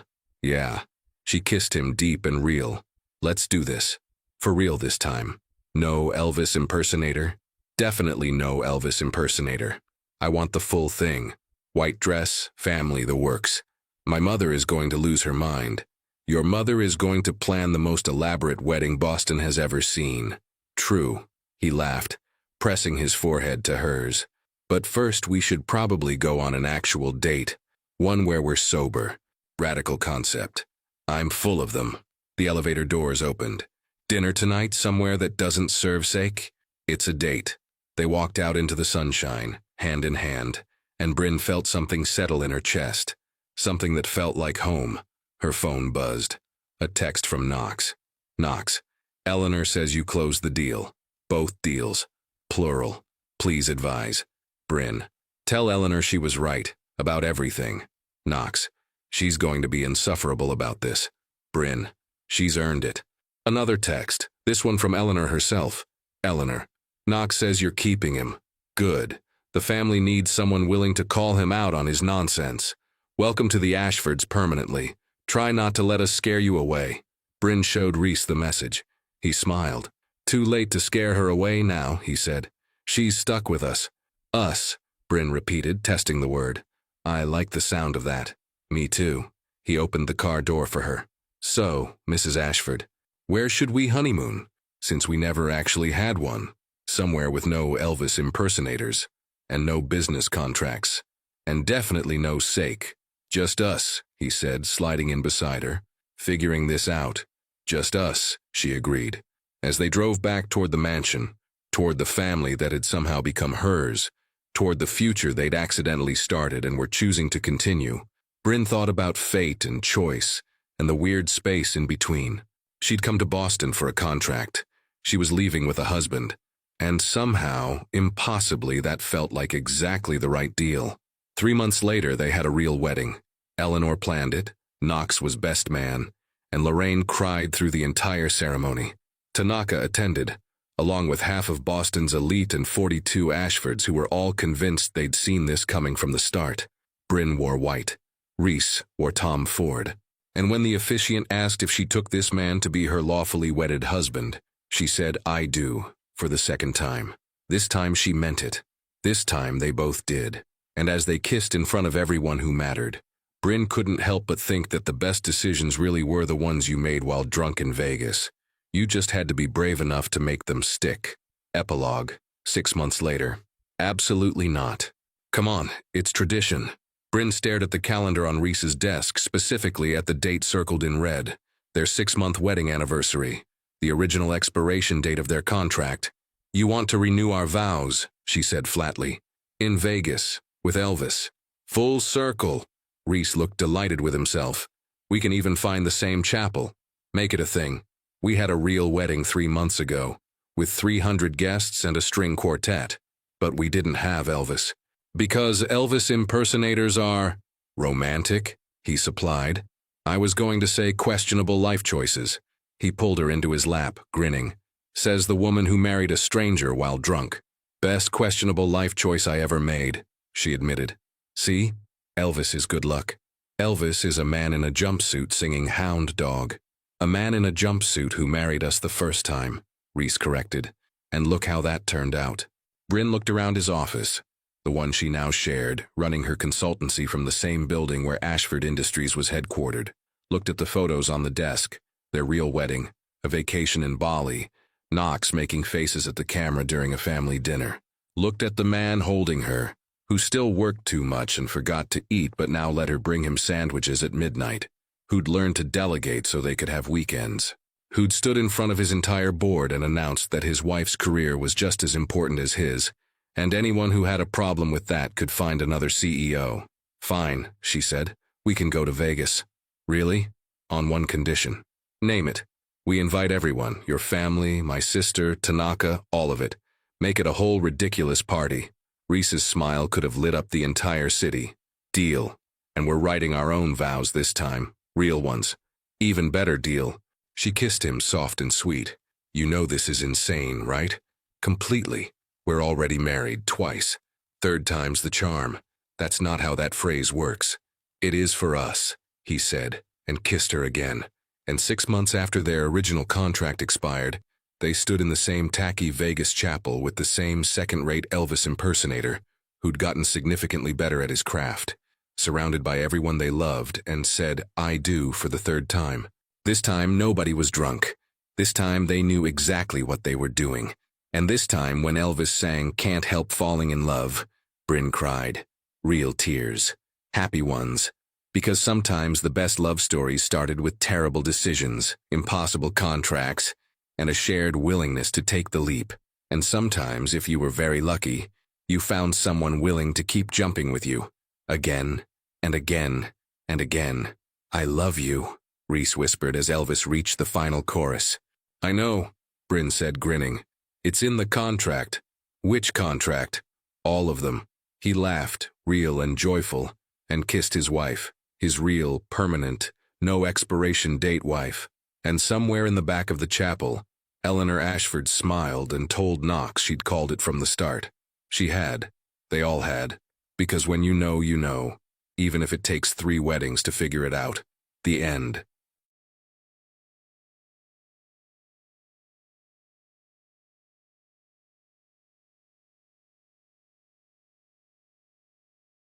She kissed him deep and real. Let's do this. For real this time. No Elvis impersonator. Definitely no Elvis impersonator. I want the full thing. White dress, family, the works. My mother is going to lose her mind. Your mother is going to plan the most elaborate wedding Boston has ever seen. True, he laughed, pressing his forehead to hers. But first we should probably go on an actual date, one where we're sober. Radical concept. I'm full of them. The elevator doors opened. Dinner tonight somewhere that doesn't serve steak? It's a date. They walked out into the sunshine, hand in hand, and Bryn felt something settle in her chest. Something that felt like home. Her phone buzzed. A text from Knox. Knox, Eleanor says you closed the deal. Both deals. Plural. Please advise. Bryn, tell Eleanor she was right, about everything. Knox, she's going to be insufferable about this. Bryn, she's earned it. Another text, this one from Eleanor herself. Eleanor, Knox says you're keeping him. Good. The family needs someone willing to call him out on his nonsense. Welcome to the Ashfords permanently. Try not to let us scare you away. Bryn showed Reese the message. He smiled. Too late to scare her away now, he said. She's stuck with us. Us, Bryn repeated, testing the word. I like the sound of that. Me too. He opened the car door for her. So, Mrs. Ashford, where should we honeymoon? Since we never actually had one. Somewhere with no Elvis impersonators. And no business contracts. And definitely no sake. Just us, he said, sliding in beside her. Figuring this out. Just us, she agreed. As they drove back toward the mansion, toward the family that had somehow become hers, toward the future they'd accidentally started and were choosing to continue, Bryn thought about fate and choice, and the weird space in between. She'd come to Boston for a contract. She was leaving with a husband. And somehow, impossibly, that felt like exactly the right deal. 3 months later, they had a real wedding. Eleanor planned it, Knox was best man, and Lorraine cried through the entire ceremony. Tanaka attended, along with half of Boston's elite and 42 Ashfords who were all convinced they'd seen this coming from the start. Bryn wore white. Reese wore Tom Ford. And when the officiant asked if she took this man to be her lawfully wedded husband, she said, I do, for the second time. This time she meant it. This time they both did. And as they kissed in front of everyone who mattered, Bryn couldn't help but think that the best decisions really were the ones you made while drunk in Vegas. You just had to be brave enough to make them stick. Epilogue, 6 months later. Absolutely not. Come on, it's tradition. Bryn stared at the calendar on Reese's desk, specifically at the date circled in red. Their 6-month wedding anniversary. The original expiration date of their contract. You want to renew our vows, she said flatly. In Vegas, with Elvis. Full circle. Reese looked delighted with himself. We can even find the same chapel. Make it a thing. We had a real wedding 3 months ago, with 300 guests and a string quartet. But we didn't have Elvis. Because Elvis impersonators are romantic, he supplied. I was going to say questionable life choices. He pulled her into his lap, grinning. Says the woman who married a stranger while drunk. Best questionable life choice I ever made, she admitted. See? Elvis is good luck. Elvis is a man in a jumpsuit singing Hound Dog. A man in a jumpsuit who married us the first time, Reese corrected. And look how that turned out. Bryn looked around his office, the one she now shared, running her consultancy from the same building where Ashford Industries was headquartered. Looked at the photos on the desk, their real wedding, a vacation in Bali, Knox making faces at the camera during a family dinner. Looked at the man holding her, who still worked too much and forgot to eat but now let her bring him sandwiches at midnight. Who'd learned to delegate so they could have weekends. Who'd stood in front of his entire board and announced that his wife's career was just as important as his, and anyone who had a problem with that could find another CEO. Fine, she said. We can go to Vegas. Really? On one condition. Name it. We invite everyone, your family, my sister, Tanaka, all of it. Make it a whole ridiculous party. Reese's smile could have lit up the entire city. Deal. And we're writing our own vows this time. Real ones. Even better deal. She kissed him soft and sweet. You know this is insane, right? Completely. We're already married twice. Third time's the charm. That's not how that phrase works. It is for us, he said, and kissed her again. And 6 months after their original contract expired, they stood in the same tacky Vegas chapel with the same second-rate Elvis impersonator, who'd gotten significantly better at his craft, surrounded by everyone they loved, and said, "I do," for the third time. This time, nobody was drunk. This time, they knew exactly what they were doing. And this time, when Elvis sang "Can't Help Falling in Love," Bryn cried. Real tears. Happy ones. Because sometimes the best love stories started with terrible decisions, impossible contracts, and a shared willingness to take the leap. And sometimes, if you were very lucky, you found someone willing to keep jumping with you. Again, and again, and again. "I love you," Reese whispered as Elvis reached the final chorus. "I know," Bryn said, grinning. "It's in the contract." "Which contract?" "All of them." He laughed, real and joyful, and kissed his wife, his real, permanent, no expiration date wife. And somewhere in the back of the chapel, Eleanor Ashford smiled and told Knox she'd called it from the start. She had. They all had. Because when you know, even if it takes 3 weddings to figure it out. The end.